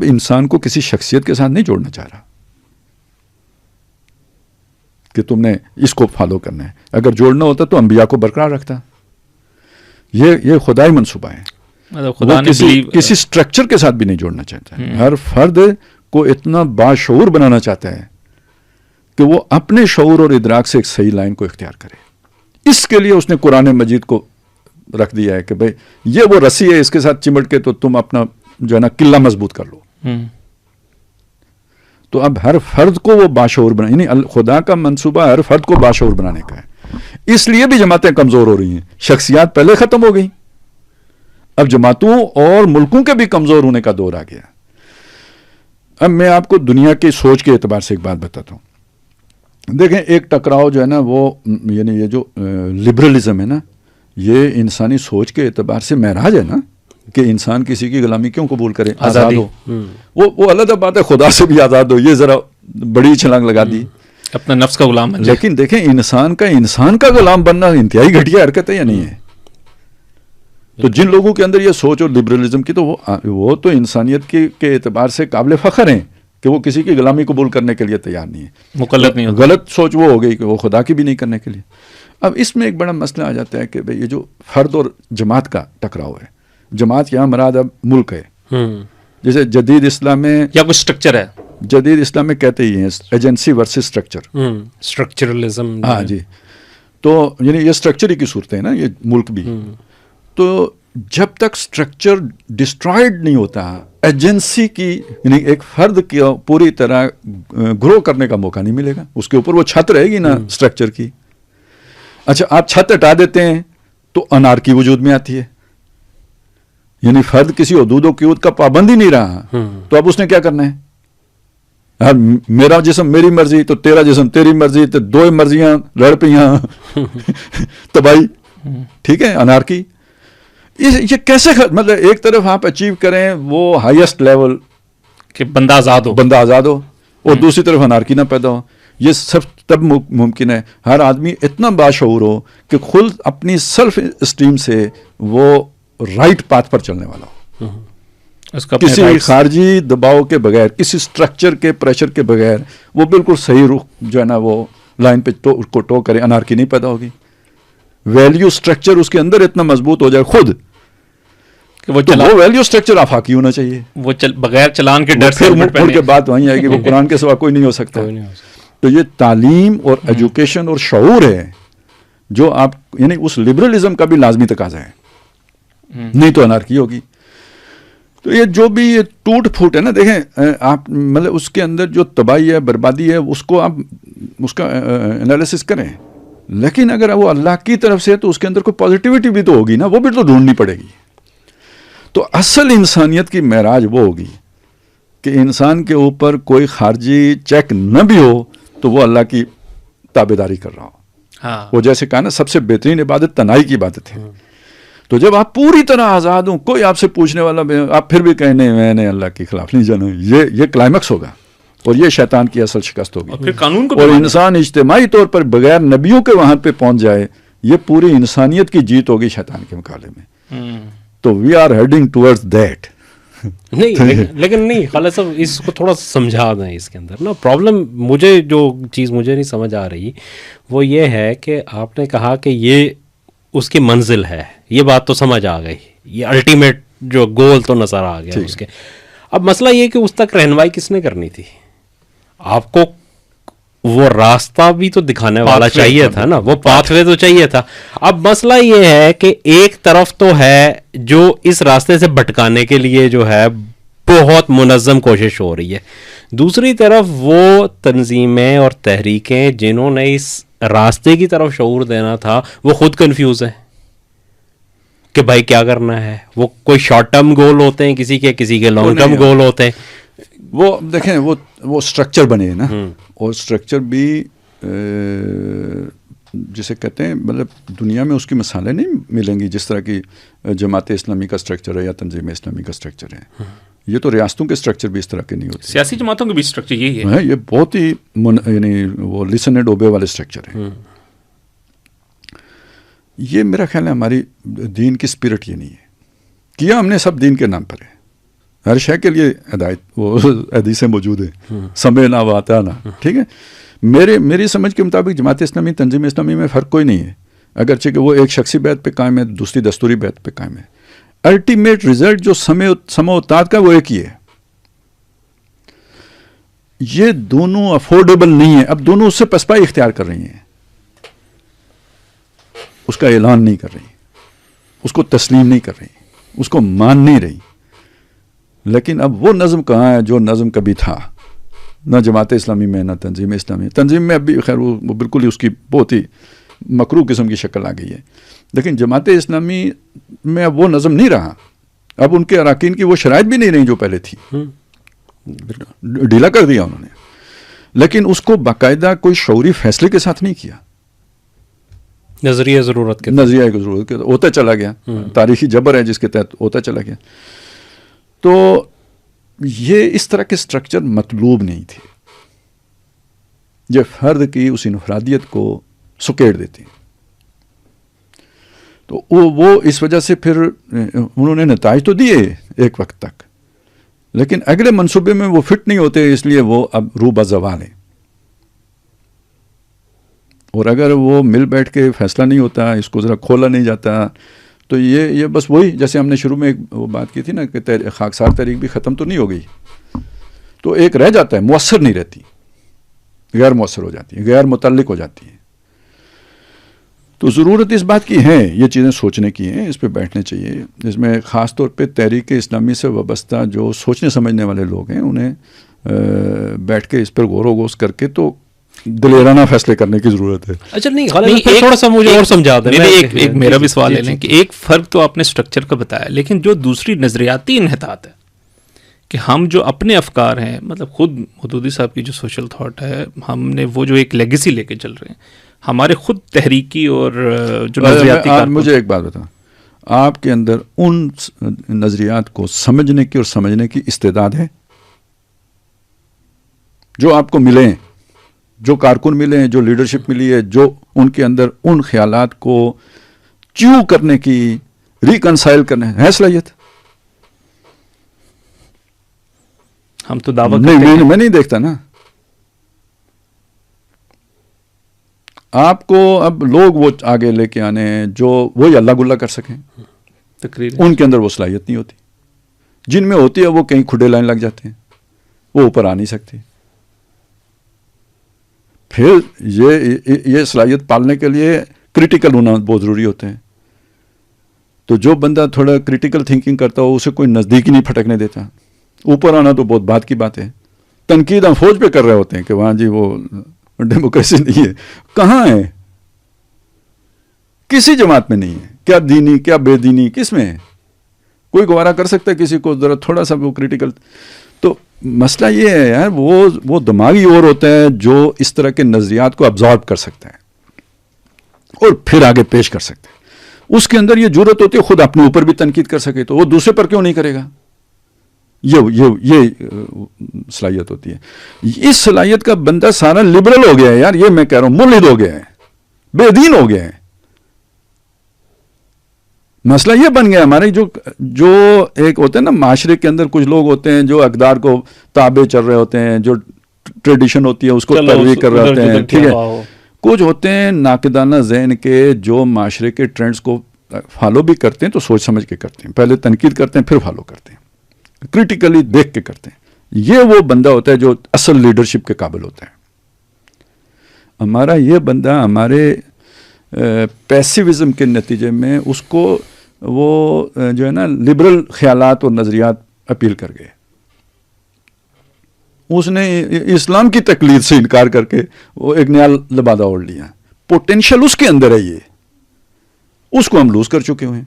انسان کو کسی شخصیت کے ساتھ نہیں جوڑنا چاہ رہا کہ تم نے اس کو فالو کرنا ہے. اگر جوڑنا ہوتا تو انبیاء کو برقرار رکھتا. یہ خدائی منصوبہ ہے. وہ کسی سٹرکچر کے ساتھ بھی نہیں جوڑنا چاہتا ہے. ہر فرد کو اتنا باشعور بنانا چاہتا ہے کہ وہ اپنے شعور اور ادراک سے ایک صحیح لائن کو اختیار کرے. اس کے لیے اس نے قرآن مجید کو رکھ دیا ہے کہ بھئی یہ وہ رسی ہے، اس کے ساتھ چمٹ کے تو تم اپنا جو ہے نا قلعہ مضبوط کر لو. تو اب ہر فرد کو وہ باشعور بنا، یعنی خدا کا منصوبہ ہر فرد کو باشعور بنانے کا ہے. اس لیے بھی جماعتیں کمزور ہو رہی ہیں. شخصیات پہلے ختم ہو گئی، اب جماعتوں اور ملکوں کے بھی کمزور ہونے کا دور آ گیا. اب میں آپ کو دنیا کی سوچ کے اعتبار سے ایک بات بتاتا ہوں. دیکھیں ایک ٹکراؤ جو ہے نا وہ یعنی یہ جو لبرلزم ہے نا، یہ انسانی سوچ کے اعتبار سے معراج ہے نا کہ انسان کسی کی غلامی کیوں قبول کرے، آزاد ہو. وہ علیحدہ بات ہے، خدا سے بھی آزاد ہو، یہ ذرا بڑی چھلانگ لگا دی،
اپنا نفس کا غلام ہے.
لیکن دیکھیں انسان کا غلام بننا انتہائی گھٹیا حرکت ہے یا نہیں ہے؟ تو جن لوگوں کے اندر یہ سوچ اور لبرلزم کی، تو وہ تو انسانیت کے اعتبار سے قابل فخر ہیں کہ وہ کسی کی غلامی قبول کرنے کے لیے تیار نہیں ہے.
مکلف نہیں ہوتا.
غلط سوچ وہ ہو گئی کہ وہ خدا کی بھی نہیں کرنے کے لیے. اب اس میں ایک بڑا مسئلہ آ جاتا ہے کہ بھئی یہ جو فرد اور جماعت کا ٹکراؤ ہے، جماعت یہاں مراد اب ملک ہے. جیسے جدید اسلام میں
یا کوئی سٹرکچر ہے،
جدید اسلام میں کہتے ہی ہیں ایجنسی ورسز سٹرکچر،
سٹرکچرلزم.
ہاں جی. تو یعنی یہ سٹرکچر ہی کی صورت ہے نا، یہ ملک بھی. تو جب تک سٹرکچر ڈسٹرائڈ نہیں ہوتا، ایجنسی کی یعنی ایک فرد کی پوری طرح گرو کرنے کا موقع نہیں ملے گا. اس کے اوپر وہ چھت رہے گی نا سٹرکچر کی. اچھا آپ چھت ہٹا دیتے ہیں تو انارکی وجود میں آتی ہے، یعنی فرد کسی حدود و قیود کا پابند ہی نہیں رہا. تو اب اس نے کیا کرنا ہے؟ میرا جسم میری مرضی، تو تیرا جسم تیری مرضی، تو دو مرضیاں لڑ پئیاں، تباہی. ٹھیک ہے، انارکی. یہ کیسے مطلب ایک طرف آپ اچیو کریں وہ ہائیسٹ لیول
کہ بندہ آزاد ہو اور دوسری طرف انارکی نہ پیدا ہو. یہ سب تب ممکن ہے ہر آدمی اتنا باشعور ہو کہ خود اپنی سیلف اسٹیم سے وہ رائٹ پاتھ پر چلنے والا ہو، کسی خارجی دباؤ کے بغیر، کسی سٹرکچر کے پریشر کے بغیر وہ بالکل صحیح رخ جو ہے نا وہ لائن پہ کو ٹو کرے. انارکی نہیں پیدا ہوگی. ویلیو سٹرکچر اس کے اندر اتنا مضبوط ہو جائے خود کہ وہ ویلیو سٹرکچر آفاقی ہونا چاہیے، وہ بغیر چلان کے ڈر سے
مڑ کے بات وہیں آئے گی، وہ قرآن کے سوا کوئی نہیں ہو سکتا. تو یہ تعلیم اور ایجوکیشن اور شعور ہے جو آپ یعنی اس لبرلزم کا بھی لازمی تقاضا ہے، نہیں تو انارکی ہوگی. تو یہ جو بھی یہ ٹوٹ پھوٹ ہے نا، دیکھیں آپ مطلب اس کے اندر جو تباہی ہے، بربادی ہے، اس کو آپ اس کا انالیسس کریں. لیکن اگر وہ اللہ کی طرف سے ہے تو اس کے اندر کوئی پازیٹیوٹی بھی تو ہوگی نا، وہ بھی تو ڈھونڈنی پڑے گی. تو اصل انسانیت کی معراج وہ ہوگی کہ انسان کے اوپر کوئی خارجی چیک نہ بھی ہو تو وہ اللہ کی تابعداری کر رہا ہو. وہ جیسے کہا نا سب سے بہترین عبادت تنہائی کی عبادت ہے. تو جب آپ پوری طرح آزاد ہوں، کوئی آپ سے پوچھنے والا آپ پھر بھی کہیں نہیں میں نے اللہ کے خلاف نہیں جانا، یہ کلائمیکس ہوگا اور یہ شیطان کی اصل شکست ہوگی. اور انسان اجتماعی طور پر بغیر نبیوں کے وہاں پہ پہنچ جائے، یہ پوری انسانیت کی جیت ہوگی شیطان کے مقابلے میں. تو we are heading towards that.
نہیں لیکن نہیں خالد صاحب، اس کو تھوڑا سمجھا دیں. اس کے اندر نا پرابلم مجھے جو چیز مجھے نہیں سمجھ آ رہی وہ یہ ہے کہ آپ نے کہا کہ یہ اس کی منزل ہے، یہ بات تو سمجھ آ گئی، یہ الٹیمیٹ جو گول تو نظر آ گیا اس کے. اب مسئلہ یہ کہ اس تک رہنمائی کس نے کرنی تھی؟ آپ کو وہ راستہ بھی تو دکھانے والا چاہیے تھا نا، وہ پاتھ وے تو چاہیے تھا. اب مسئلہ یہ ہے کہ ایک طرف تو ہے جو اس راستے سے بھٹکانے کے لیے جو ہے بہت منظم کوشش ہو رہی ہے، دوسری طرف وہ تنظیمیں اور تحریکیں جنہوں نے اس راستے کی طرف شعور دینا تھا وہ خود کنفیوز ہیں کہ بھائی کیا کرنا ہے. وہ کوئی شارٹ ٹرم گول ہوتے ہیں کسی کے لانگ ٹرم گول ہوتے ہیں.
وہ دیکھیں وہ اسٹرکچر بنے نا, اور اسٹرکچر بھی جسے کہتے ہیں مطلب دنیا میں اس کی مثالیں نہیں ملیں گی جس طرح کی جماعت اسلامی کا اسٹرکچر ہے یا تنظیم اسلامی کا اسٹرکچر ہے. یہ تو ریاستوں کے اسٹرکچر بھی اس طرح کے نہیں ہوتے,
سیاسی جماعتوں کے بھی اسٹرکچر یہی ہے.
یہ بہت ہی یعنی وہ لسن اینڈ اوبے والے اسٹرکچر ہیں. یہ میرا خیال ہے ہماری دین کی اسپرٹ یہ نہیں ہے. کیا ہم نے سب دین کے نام پر ہے, ہر شے کے لیے ہدایت وہ حدیثیں موجود ہیں, سمعنا و اطعنا, ٹھیک ہے. میری سمجھ کے مطابق جماعت اسلامی تنظیم اسلامی میں فرق کوئی نہیں ہے, اگرچہ کہ وہ ایک شخصی بیعت پہ قائم ہے, دوسری دستوری بیعت پہ قائم ہے. الٹیمیٹ رزلٹ جو سمع و اطاعت کا وہ ایک ہی ہے. یہ دونوں افورڈیبل نہیں ہے. اب دونوں اس سے پسپائی اختیار کر رہی ہیں, اس کا اعلان نہیں کر رہی, اس کو تسلیم نہیں کر رہی, اس کو مان نہیں رہی. لیکن اب وہ نظم کہاں ہے جو نظم کبھی تھا, نہ جماعت اسلامی میں نہ تنظیم اسلامی. تنظیم میں اب بھی خیر وہ بالکل ہی اس کی بہت ہی مکروہ قسم کی شکل آ گئی ہے. لیکن جماعت اسلامی میں اب وہ نظم نہیں رہا. اب ان کے اراکین کی وہ شرائط بھی نہیں رہی جو پہلے تھی, ڈھیلا کر دیا انہوں نے. لیکن اس کو باقاعدہ کوئی شعوری فیصلے کے ساتھ نہیں کیا,
نظریہ ضرورت کے
ہوتا چلا گیا, تاریخی جبر ہے جس کے تحت ہوتا چلا گیا. تو یہ اس طرح کے سٹرکچر مطلوب نہیں تھے. یہ فرد کی اس انفرادیت کو سکیڑ دیتے ہیں. تو وہ اس وجہ سے پھر انہوں نے نتائج تو دیے ایک وقت تک, لیکن اگلے منصوبے میں وہ فٹ نہیں ہوتے, اس لیے وہ اب رو بزوال ہیں. اور اگر وہ مل بیٹھ کے فیصلہ نہیں ہوتا, اس کو ذرا کھولا نہیں جاتا, تو یہ بس وہی جیسے ہم نے شروع میں وہ بات کی تھی نا کہ خاکسار تحریک بھی ختم تو نہیں ہو گئی, تو ایک رہ جاتا ہے, مؤثر نہیں رہتی, غیر مؤثر ہو جاتی ہے, غیر متعلق ہو جاتی ہے. تو ضرورت اس بات کی ہے, یہ چیزیں سوچنے کی ہیں, اس پہ بیٹھنے چاہیے. اس میں خاص طور پہ تحریک اسلامی سے وابستہ جو سوچنے سمجھنے والے لوگ ہیں, انہیں بیٹھ کے اس پر غور و خوض کر کے تو دلیرانہ فیصلے کرنے کی ضرورت ہے.
اچھا نہیں تھوڑا سا مجھے اور سمجھا دیں.
ایک میرا بھی سوال ہے کہ ایک فرق تو آپ نے اسٹرکچر کا بتایا, لیکن جو دوسری نظریاتی انحطاط ہے کہ ہم جو اپنے افکار ہیں, مطلب خود مودودی صاحب کی جو سوشل تھاٹ ہے, ہم نے وہ جو ایک لیگیسی لے کے چل رہے ہیں, ہمارے خود تحریکی اور جو نظریاتی.
مجھے ایک بات بتاؤ, آپ کے اندر ان نظریات کو سمجھنے کی اور سمجھنے کی استعداد ہے جو آپ کو ملے ہیں, جو کارکن ملے ہیں, جو لیڈرشپ ملی ہے, جو ان کے اندر ان خیالات کو چیو کرنے کی, ریکنسائل کرنے ہے صلاحیت؟
ہم تو دعویٰ کرتے ہیں.
میں نہیں دیکھتا نا. آپ کو اب لوگ وہ آگے لے کے آنے ہیں جو وہی اللہ گلہ کر سکیں, ان کے اندر وہ صلاحیت نہیں ہوتی. جن میں ہوتی ہے وہ کہیں کھڈے لائن لگ جاتے ہیں, وہ اوپر آ نہیں سکتے. پھر یہ صلاحیت پالنے کے لیے کریٹیکل ہونا بہت ضروری ہوتے ہیں. تو جو بندہ تھوڑا کریٹیکل تھنکنگ کرتا ہو اسے کوئی نزدیک ہی نہیں پھٹکنے دیتا. اوپر آنا تو بہت بات کی بات ہے. تنقید ہم فوج پہ کر رہے ہوتے ہیں کہ وہاں جی وہ ڈیموکریسی نہیں ہے. کہاں ہے؟ کسی جماعت میں نہیں ہے. کیا دینی کیا بے دینی کس میں ہے؟ کوئی گوارا کر سکتا ہے کسی کو ذرا تھوڑا سا وہ کریٹیکل. تو مسئلہ یہ ہے یار, وہ دماغی اور ہوتا ہے جو اس طرح کے نظریات کو ابزارب کر سکتا ہے اور پھر آگے پیش کر سکتا ہے. اس کے اندر یہ جرت ہوتی ہے خود اپنے اوپر بھی تنقید کر سکے, تو وہ دوسرے پر کیوں نہیں کرے گا؟ یہ صلاحیت ہوتی ہے. اس صلاحیت کا بندہ سارا لبرل ہو گیا ہے یار, یہ میں کہہ رہا ہوں ملحد ہو گیا ہے, بے دین ہو گیا ہے. مسئلہ یہ بن گیا ہمارے جو ایک ہوتے ہیں نا معاشرے کے اندر, کچھ لوگ ہوتے ہیں جو اقدار کو تابع چل رہے ہوتے ہیں, جو ٹریڈیشن ہوتی ہے اس کو پیروی کر رہے ہوتے ہیں, ٹھیک ہے. کچھ ہوتے ہیں ناقدانہ ذہن کے جو معاشرے کے ٹرینڈز کو فالو بھی کرتے ہیں, تو سوچ سمجھ کے کرتے ہیں, پہلے تنقید کرتے ہیں پھر فالو کرتے ہیں, کریٹیکلی دیکھ کے کرتے ہیں. یہ وہ بندہ ہوتا ہے جو اصل لیڈرشپ کے قابل ہوتا ہے. ہمارا یہ بندہ ہمارے پیسیوزم کے نتیجے میں اس کو وہ جو ہے نا لبرل خیالات اور نظریات اپیل کر گئے. اس نے اسلام کی تقلید سے انکار کر کے وہ ایک نیا لبادہ اوڑھ لیا. پوٹینشیل اس کے اندر ہے, یہ اس کو ہم لوز کر چکے ہوئے ہیں.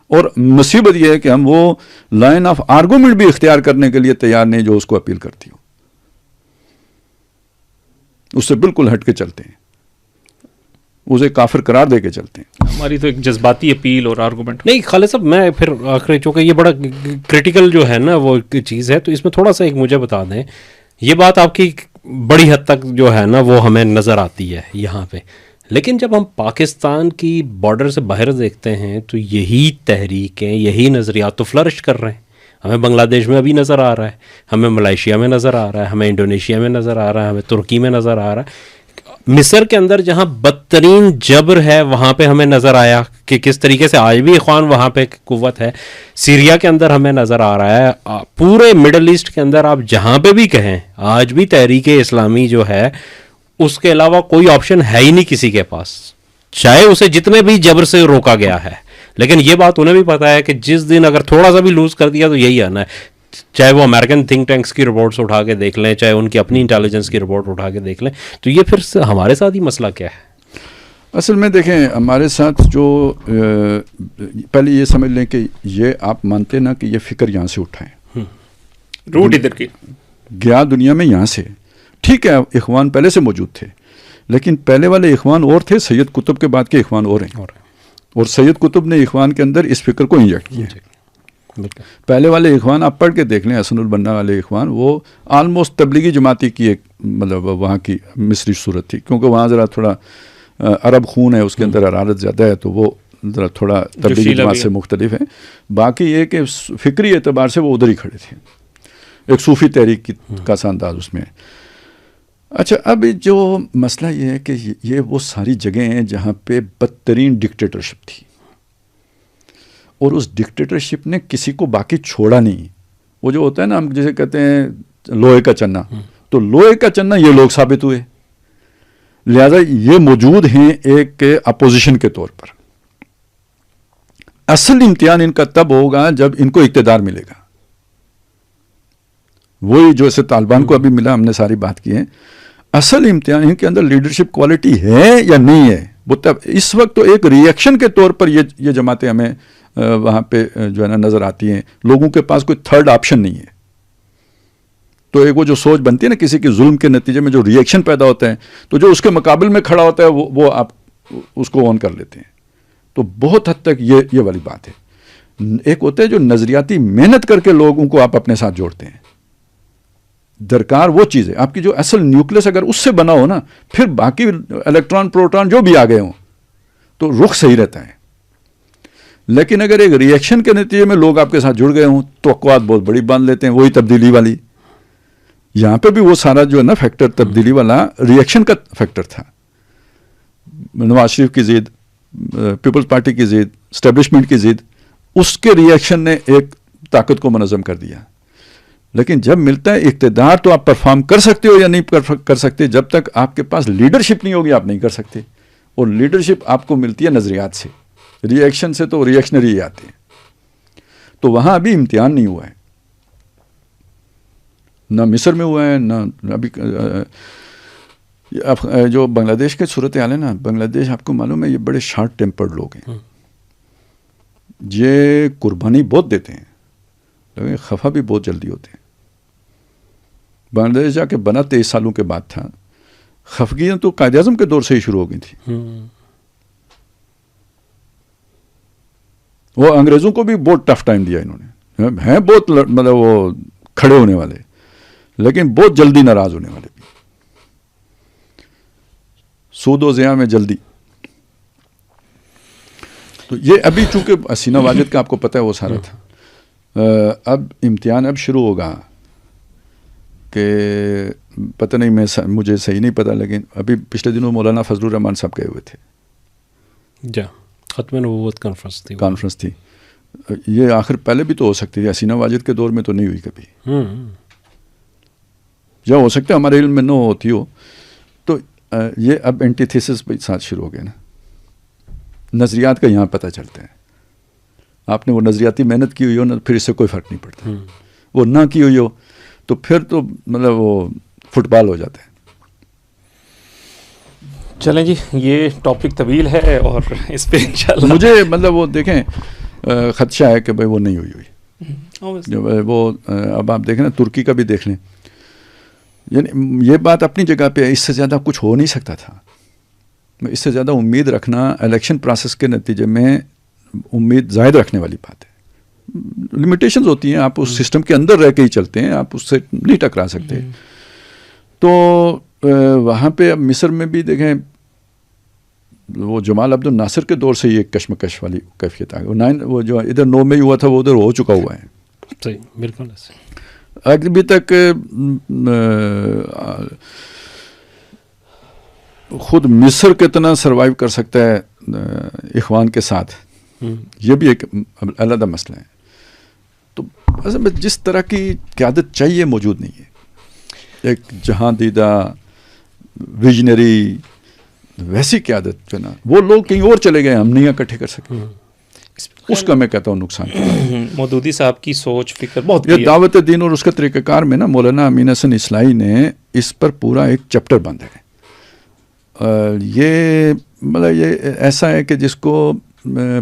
اور مصیبت یہ ہے کہ ہم وہ لائن آف آرگومنٹ بھی اختیار کرنے کے لیے تیار نہیں جو اس کو اپیل کرتی ہو، اس سے بالکل ہٹ کے چلتے ہیں، اسے کافر قرار دے کے چلتے ہیں.
ہماری تو ایک جذباتی اپیل اور آرگومنٹ.
نہیں خالد صاحب، میں پھر آخر چونکہ یہ بڑا کرٹیکل جو ہے نا وہ چیز ہے، تو اس میں تھوڑا سا ایک مجھے بتا دیں، یہ بات آپ کی بڑی حد تک جو ہے نا وہ ہمیں نظر آتی ہے یہاں پہ، لیکن جب ہم پاکستان کی بارڈر سے باہر دیکھتے ہیں تو یہی تحریکیں، یہی نظریات تو فلرش کر رہے ہیں. ہمیں بنگلہ دیش میں ابھی نظر آ رہا ہے، ہمیں ملائیشیا میں نظر آ رہا ہے، ہمیں انڈونیشیا میں نظر آ رہا ہے، ہمیں ترکی میں نظر آ رہا ہے. مصر کے اندر جہاں بدترین جبر ہے وہاں پہ ہمیں نظر آیا کہ کس طریقے سے آج بھی اخوان وہاں پہ قوت ہے. سیریا کے اندر ہمیں نظر آ رہا ہے. پورے مڈل ایسٹ کے اندر آپ جہاں پہ بھی کہیں آج بھی تحریک اسلامی جو ہے اس کے علاوہ کوئی آپشن ہے ہی نہیں کسی کے پاس، چاہے اسے جتنے بھی جبر سے روکا گیا ہے. لیکن یہ بات انہیں بھی پتا ہے کہ جس دن اگر تھوڑا سا بھی لوز کر دیا تو یہی آنا ہے. چاہے وہ امریکن تھنک ٹینکس کی رپورٹس اٹھا کے دیکھ لیں، چاہے ان کی اپنی انٹیلیجنس کی رپورٹ اٹھا کے دیکھ لیں، تو یہ پھر ہمارے ساتھ ہی مسئلہ کیا ہے؟
اصل میں دیکھیں ہمارے ساتھ جو پہلے یہ سمجھ لیں کہ یہ آپ مانتے نا کہ یہ فکر یہاں سے اٹھائیں،
روٹ ادھر کی
گیا دنیا میں یہاں سے. ٹھیک ہے اخوان پہلے سے موجود تھے، لیکن پہلے والے اخوان اور تھے، سید قطب کے بعد کے اخوان اور ہیں، اور سید قطب نے اخوان کے اندر اس فکر کو انجیکٹ کیا. پہلے والے اخوان آپ پڑھ کے دیکھ لیں، حسن البنا والے اخوان وہ آلموسٹ تبلیغی جماعتی کی ایک مطلب وہاں کی مصری صورت تھی، کیونکہ وہاں ذرا تھوڑا عرب خون ہے، اس کے اندر حرارت زیادہ ہے، تو وہ ذرا تھوڑا تبلیغی جماعت سے مختلف ہے. باقی یہ کہ فکری اعتبار سے وہ ادھر ہی کھڑے تھے، ایک صوفی تحریک کا سا انداز اس میں ہے. اچھا اب جو مسئلہ یہ ہے کہ یہ وہ ساری جگہیں ہیں جہاں پہ بدترین ڈکٹیٹرشپ تھی، اور اس ڈکٹیٹرشپ نے کسی کو باقی چھوڑا نہیں. وہ جو ہوتا ہے نا ہم جسے کہتے ہیں لوہے کا چنا، تو لوہے کا چنا یہ لوگ ثابت ہوئے، لہذا یہ موجود ہیں ایک اپوزیشن کے طور پر. اصل امتحان ان کا تب ہوگا جب ان کو اقتدار ملے گا. وہی جو اسے طالبان کو ابھی ملا، ہم نے ساری بات کی ہے. اصل امتحان ان کے اندر لیڈرشپ کوالٹی ہے یا نہیں ہے. وہ تب اس وقت تو ایک ری ایکشن کے طور پر یہ جماعتیں ہمیں وہاں پہ جو ہے نا نظر آتی ہیں. لوگوں کے پاس کوئی تھرڈ آپشن نہیں ہے. تو ایک وہ جو سوچ بنتی ہے نا کسی کے ظلم کے نتیجے میں جو ری ایکشن پیدا ہوتا ہے، تو جو اس کے مقابل میں کھڑا ہوتا ہے وہ آپ اس کو آن کر لیتے ہیں. تو بہت حد تک یہ والی بات ہے. ایک ہوتا ہے جو نظریاتی محنت کر کے لوگوں کو آپ اپنے ساتھ جوڑتے ہیں. درکار وہ چیز ہے آپ کی جو اصل نیوکلس اگر اس سے بنا ہو نا، پھر باقی الیکٹران پروٹون جو بھی آ گئے ہوں تو رخ صحیح رہتا ہے. لیکن اگر ایک ری ایکشن کے نتیجے میں لوگ آپ کے ساتھ جڑ گئے ہوں، توقعات بہت بڑی باندھ لیتے ہیں. وہی تبدیلی والی، یہاں پہ بھی وہ سارا جو ہے نا فیکٹر تبدیلی والا ری ایکشن کا فیکٹر تھا. نواز شریف کی ضد، پیپلز پارٹی کی ضد، اسٹیبلشمنٹ کی ضد، اس کے ری ایکشن نے ایک طاقت کو منظم کر دیا. لیکن جب ملتا ہے اقتدار تو آپ پرفارم کر سکتے ہو یا نہیں کر سکتے. جب تک آپ کے پاس لیڈرشپ نہیں ہوگی آپ نہیں کر سکتے. اور لیڈرشپ آپ کو ملتی ہے نظریات سے، ری ایکشن سے تو ری ایکشنری ہی آتے ہیں. تو وہاں ابھی امتحان نہیں ہوا ہے، نہ مصر میں ہوا ہے، نہ ابھی جو بنگلہ دیش کے صورت حال ہے نا، بنگلہ دیش آپ کو معلوم ہے یہ بڑے شارٹ ٹیمپرڈ لوگ ہیں. یہ قربانی بہت دیتے ہیں لیکن خفا بھی بہت جلدی ہوتے ہیں. بنگلہ دیش جا کے بنا 23 سالوں کے بعد تھا. خفگیاں تو قائد اعظم کے دور سے ہی شروع ہو گئی تھی. وہ انگریزوں کو بھی بہت ٹف ٹائم دیا انہوں نے، ہیں بہت مطلب وہ کھڑے ہونے والے، لیکن بہت جلدی ناراض ہونے والے بھی. سود و زیاں میں جلدی. تو یہ ابھی چونکہ حسینہ واجد کا آپ کو پتہ ہے وہ سارا تھا. اب امتحان اب شروع ہوگا کہ پتہ نہیں، مجھے صحیح نہیں پتہ، لیکن ابھی پچھلے دنوں مولانا فضل الرحمان صاحب گئے ہوئے تھے.
جا ختم نبوت کانفرنس تھی.
یہ آخر پہلے بھی تو ہو سکتی تھی، حسینہ واجد کے دور میں تو نہیں ہوئی کبھی. یا ہو سکتا ہے ہمارے علم میں نہ ہوتی ہو. تو یہ اب اینٹی تھیسس کے ساتھ شروع ہو گئے نا. نظریات کا یہاں پتہ چلتا ہے. آپ نے وہ نظریاتی محنت کی ہوئی ہو نا، پھر اس سے کوئی فرق نہیں پڑتا. وہ نہ کی ہوئی ہو تو پھر تو مطلب وہ فٹ بال ہو جاتا ہے.
چلیں جی، یہ ٹاپک طویل ہے اور اس پہ انشاءاللہ
مجھے مطلب وہ دیکھیں خدشہ ہے کہ بھائی وہ نہیں ہوئی. وہ اب آپ دیکھیں نا ترکی کا بھی دیکھ لیں, یعنی یہ بات اپنی جگہ پہ اس سے زیادہ کچھ ہو نہیں سکتا تھا. اس سے زیادہ امید رکھنا الیکشن پروسیس کے نتیجے میں امید زائد رکھنے والی بات ہے. لمیٹیشنز ہوتی ہیں, آپ اس سسٹم کے اندر رہ کے ہی چلتے ہیں, آپ اس سے نہیں ٹکرا سکتے. تو وہاں پہ اب مصر میں بھی دیکھیں وہ جمال عبد الناصر کے دور سے یہ کشمکش والی کیفیت آ گئی. وہ جو ادھر 9 میں ہوا تھا وہ ادھر ہو چکا ہوا ہے.
صحیح, بالکل.
ابھی تک خود مصر کتنا سروائیو کر سکتا ہے اخوان کے ساتھ, یہ بھی ایک علیحدہ مسئلہ ہے. تو اصل میں جس طرح کی قیادت چاہیے موجود نہیں ہے. ایک جہاں دیدہ ویژنری ویسی قیادت جو نا, وہ لوگ کہیں اور چلے گئے, ہم نہیں اکٹھے کر سکتے. اس کا میں کہتا ہوں نقصان.
مودودی صاحب کی سوچ فکر بہت
یہ دعوت دین اور اس کا طریقہ کار میں نا مولانا امین حسن اصلاحی نے اس پر پورا ایک چیپٹر باندھا ہے. یہ مطلب یہ ایسا ہے کہ جس کو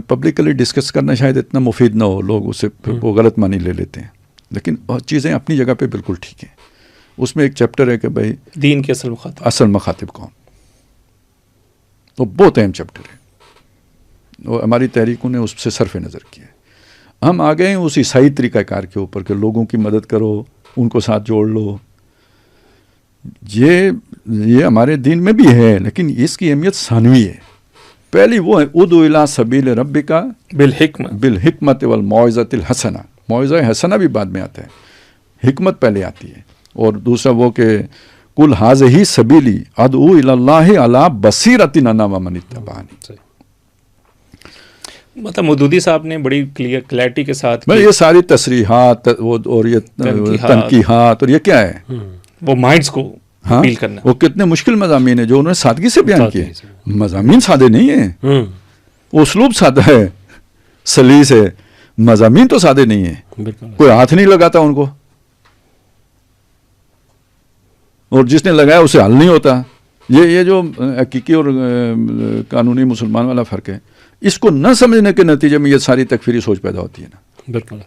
پبلکلی ڈسکس کرنا شاید اتنا مفید نہ ہو, لوگ اسے وہ غلط معنی لے لیتے ہیں, لیکن چیزیں اپنی جگہ پہ بالکل ٹھیک ہیں. اس میں ایک چیپٹر ہے کہ بھائی
دین کے اصل
مخاطب کون, وہ بہت اہم چیپٹر ہے. وہ ہماری تحریکوں نے اس سے صرف نظر کیا ہے. ہم آ گئے ہیں اس عیسائی طریقہ کار کے اوپر کہ لوگوں کی مدد کرو, ان کو ساتھ جوڑ لو. یہ ہمارے دین میں بھی ہے, لیکن اس کی اہمیت ثانوی ہے. پہلی وہ ہے ادعو الی سبیل ربک بالحکمت والموعظۃ الحسنہ. موعظہ حسنہ بھی بعد میں آتا ہے, حکمت پہلے آتی ہے. اور دوسرا وہ کہ قل ھذہ سبیلی ادعو الی اللہ علی بصیرۃ انا ومن اتبعنی.
مطلب مودودی صاحب نے بڑی کلیئرٹی کے ساتھ
یہ ساری تصریحات اور یہ تنقیحات اور یہ کیا ہے,
وہ مائنڈز کو اپیل کرنا.
وہ کتنے مشکل مضامین ہیں جو انہوں نے سادگی سے بیان کیے. مضامین سادے نہیں ہیں, اسلوب سادہ ہے, سلیس ہے. مضامین تو سادے نہیں ہیں, کوئی ہاتھ نہیں لگاتا ان کو, اور جس نے لگایا اسے حل نہیں ہوتا. یہ جو حقیقی اور قانونی مسلمان والا فرق ہے, اس کو نہ سمجھنے کے نتیجے میں یہ ساری تکفیری سوچ پیدا ہوتی ہے نا.
بالکل.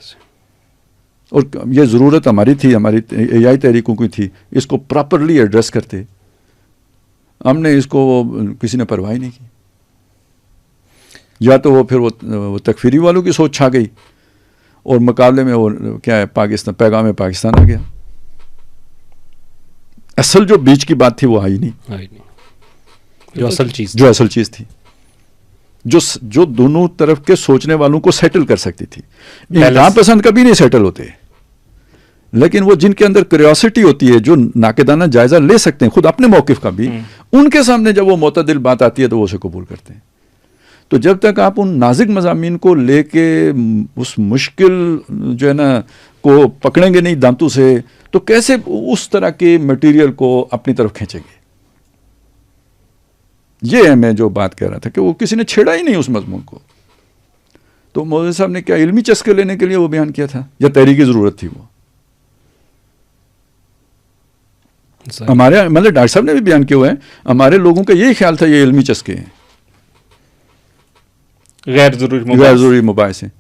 اور یہ ضرورت ہماری تھی, ہماری AI تحریکوں کی تھی, اس کو پراپرلی ایڈریس کرتے. ہم نے اس کو کسی نے پرواہ نہیں کی. یا تو وہ پھر وہ تکفیری والوں کی سوچ چھا گئی, اور مقابلے میں وہ کیا ہے پاکستان, پیغام پاکستان آ گیا. اصل جو بیچ کی بات تھی وہ آئی نہیں,
جو اصل
چیز تھی, جو دونوں طرف کے سوچنے والوں کو سیٹل کر سکتی تھی. انتہا پسند کبھی نہیں سیٹل ہوتے, لیکن وہ جن کے اندر کیوریوسٹی ہوتی ہے, جو ناقدانہ جائزہ لے سکتے ہیں خود اپنے موقف کا بھی, ان کے سامنے جب وہ معتدل بات آتی ہے تو وہ اسے قبول کرتے ہیں. تو جب تک آپ ان نازک مضامین کو لے کے اس مشکل جو ہے نا کو پکڑیں گے نہیں دانتوں سے, تو کیسے اس طرح کے مٹیریل کو اپنی طرف کھینچیں گے. یہ ہے میں جو بات کہہ رہا تھا کہ وہ کسی نے چھیڑا ہی نہیں اس مضمون کو. تو مودودی صاحب نے کیا علمی چسکے لینے کے لیے وہ بیان کیا تھا, یا تحریکی ضرورت تھی؟ وہ ہمارے مطلب ڈاکٹر صاحب نے بھی بیان کیا ہوا ہے, ہمارے لوگوں کا یہی خیال تھا یہ علمی چسکے ہیں, غیر ضروری مباحث ہیں,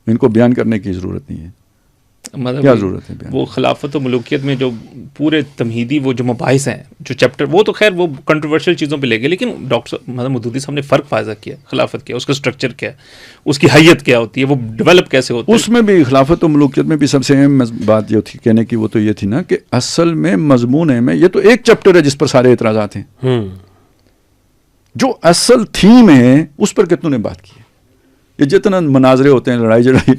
ان کو بیان کرنے کی ضرورت نہیں ہے.
مطلب
کیا ضرورت ہے
وہ خلافت و ملوکیت میں جو پورے تمہیدی وہ جو مباحث ہیں, جو چیپٹر, وہ تو خیر وہ کنٹروورشل چیزوں پہ لے گئے, لیکن ڈاکٹر مطلب مودودی صاحب نے فرق واضح کیا. خلافت کیا, اس کا اسٹرکچر کیا, اس کی حیت کیا ہوتی ہے, وہ ڈیولپ کیسے ہوتی ہے.
اس میں بھی خلافت و ملوکیت میں بھی سب سے اہم بات جو تھی کہنے کی, وہ تو یہ تھی نا کہ اصل میں مضمون ہے میں, یہ تو ایک چیپٹر ہے جس پر سارے اعتراضات ہیں. جو اصل تھیم ہے اس پر کتنوں نے بات کی ہے. یہ جتنا مناظرے ہوتے ہیں, لڑائی جڑائی,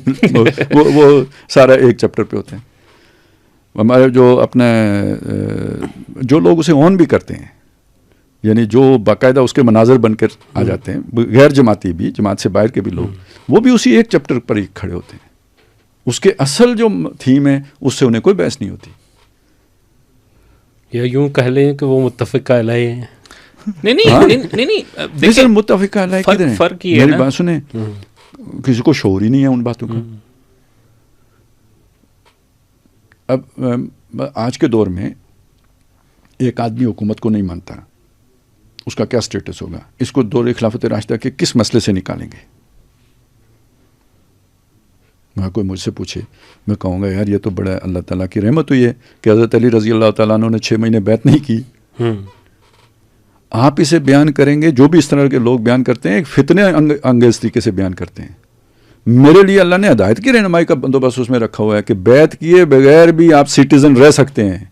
وہ سارا ایک چیپٹر پہ ہوتے ہیں. ہمارے جو اپنے جو لوگ اسے آن بھی کرتے ہیں, یعنی جو باقاعدہ اس کے مناظر بن کر آ جاتے ہیں, غیر جماعتی بھی, جماعت سے باہر کے بھی لوگ, وہ بھی اسی ایک چیپٹر پر ہی کھڑے ہوتے ہیں. اس کے اصل جو تھیم ہے اس سے انہیں کوئی بحث نہیں ہوتی.
یا یوں کہہ لیں کہ وہ متفقہ علیہ ہیں.
نہیں
سر, متفقہ علیہ کدھر ہیں؟
فرق یہ ہے,
میری بات سنیں, کسی کو شعور ہی نہیں ہے ان باتوں کا. اب آج کے دور میں ایک آدمی حکومت کو نہیں مانتا, اس کا کیا سٹیٹس ہوگا؟ اس کو دور خلافت راشدہ کے کس مسئلے سے نکالیں گے؟ میں کوئی مجھ سے پوچھے میں کہوں گا یار یہ تو بڑا اللہ تعالیٰ کی رحمت ہوئی ہے کہ حضرت علی رضی اللہ تعالیٰ عنہ نے 6 مہینے بیعت نہیں کی. آپ اسے بیان کریں گے جو بھی اس طرح کے لوگ بیان کرتے ہیں ایک فتنے انگیز طریقے سے بیان کرتے ہیں. میرے لیے اللہ نے ہدایت کی رہنمائی کا بندوبست اس میں رکھا ہوا ہے کہ بیعت کیے بغیر بھی آپ سٹیزن رہ سکتے ہیں.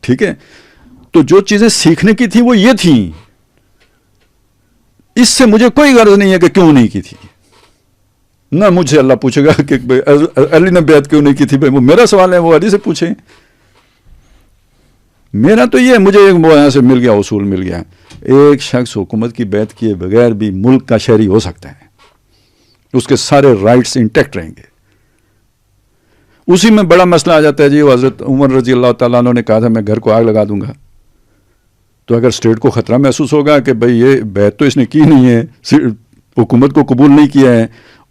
ٹھیک ہے, تو جو چیزیں سیکھنے کی تھیں وہ یہ تھیں. اس سے مجھے کوئی غرض نہیں ہے کہ کیوں نہیں کی تھی. نہ مجھ سے اللہ پوچھے گا کہ علی نے بیعت کیوں نہیں کی تھی, بھائی وہ میرا سوال ہے, وہ علی سے پوچھیں. میرا تو یہ مجھے ایک یہاں سے مل گیا, اصول مل گیا, ایک شخص حکومت کی بیعت کیے بغیر بھی ملک کا شہری ہو سکتا ہے, اس کے سارے رائٹس انٹیکٹ رہیں گے. اسی میں بڑا مسئلہ آ جاتا ہے جی. وہ حضرت عمر رضی اللہ تعالیٰ عنہ نے کہا تھا میں گھر کو آگ لگا دوں گا, تو اگر اسٹیٹ کو خطرہ محسوس ہوگا کہ بھئی یہ بیعت تو اس نے کی نہیں ہے, حکومت کو قبول نہیں کیا ہے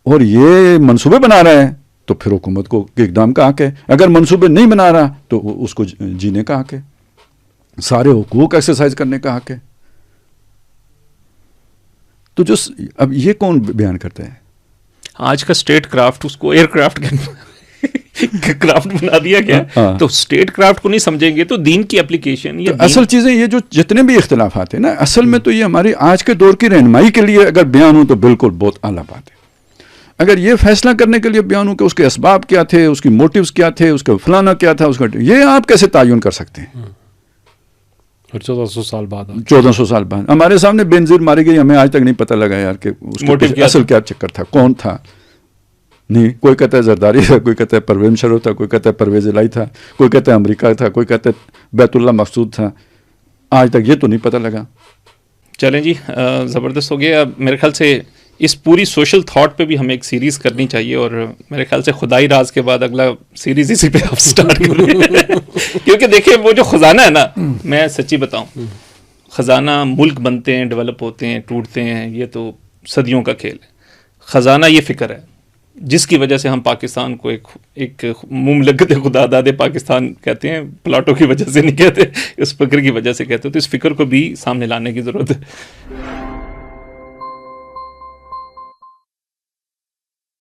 اور یہ منصوبے بنا رہا ہے, تو پھر حکومت کو اقدام کا حق ہے. اگر منصوبے نہیں بنا رہا تو اس کو جینے کا حق ہے, سارے حقوق ایکسرسائز کرنے کا حق ہے. تو جو اب یہ کون بیان کرتا ہے؟
آج کا اسٹیٹ کرافٹ اس کو ایئر کرافٹ کرافٹ بنا دیا گیا. تو اسٹیٹ کرافٹ کو نہیں سمجھیں گے تو دین کی اپلیکیشن یہ
اصل چیزیں یہ جو جتنے بھی اختلافات ہیں نا, اصل میں تو یہ ہماری آج کے دور کی رہنمائی کے لیے اگر بیان ہوں تو بالکل بہت اعلیٰ بات ہے. اگر یہ فیصلہ کرنے کے لیے بیان ہوں کہ اس کے اسباب کیا تھے, اس کی موٹیوز کیا تھے, اس کا فلانا کیا تھا, اس کا یہ آپ کیسے تعین کر سکتے ہیں؟
1400 سال بعد
1400 سال بعد ہمارے سامنے بینظیر ماری گئی, ہمیں آج تک نہیں پتہ لگا یار کہ اس کا اصل کیا چکر تھا, کون تھا. نہیں, کوئی کہتا ہے زرداری تھا, کوئی کہتا ہے پروین شروع تھا, کوئی کہتا ہے پرویز الہی تھا, کوئی کہتا ہے امریکہ تھا, کوئی کہتا ہے بیت اللہ مقصود تھا. آج تک یہ تو نہیں پتہ لگا.
چلیں جی, زبردست ہو گیا. میرے خیال سے اس پوری سوشل تھاٹ پہ بھی ہمیں ایک سیریز کرنی چاہیے, اور میرے خیال سے خدائی راز کے بعد اگلا سیریز اسی پہ آپ سٹارٹ کریں. کیونکہ دیکھیں وہ جو خزانہ ہے نا, میں سچی بتاؤں, خزانہ ملک بنتے ہیں, ڈیولپ ہوتے ہیں, ٹوٹتے ہیں, یہ تو صدیوں کا کھیل ہے. خزانہ یہ فکر ہے جس کی وجہ سے ہم پاکستان کو ایک مملکت خدا داد پاکستان کہتے ہیں, پلاٹوں کی وجہ سے نہیں کہتے, اس فکر کی وجہ سے کہتے ہیں. تو اس فکر کو بھی سامنے لانے کی ضرورت ہے.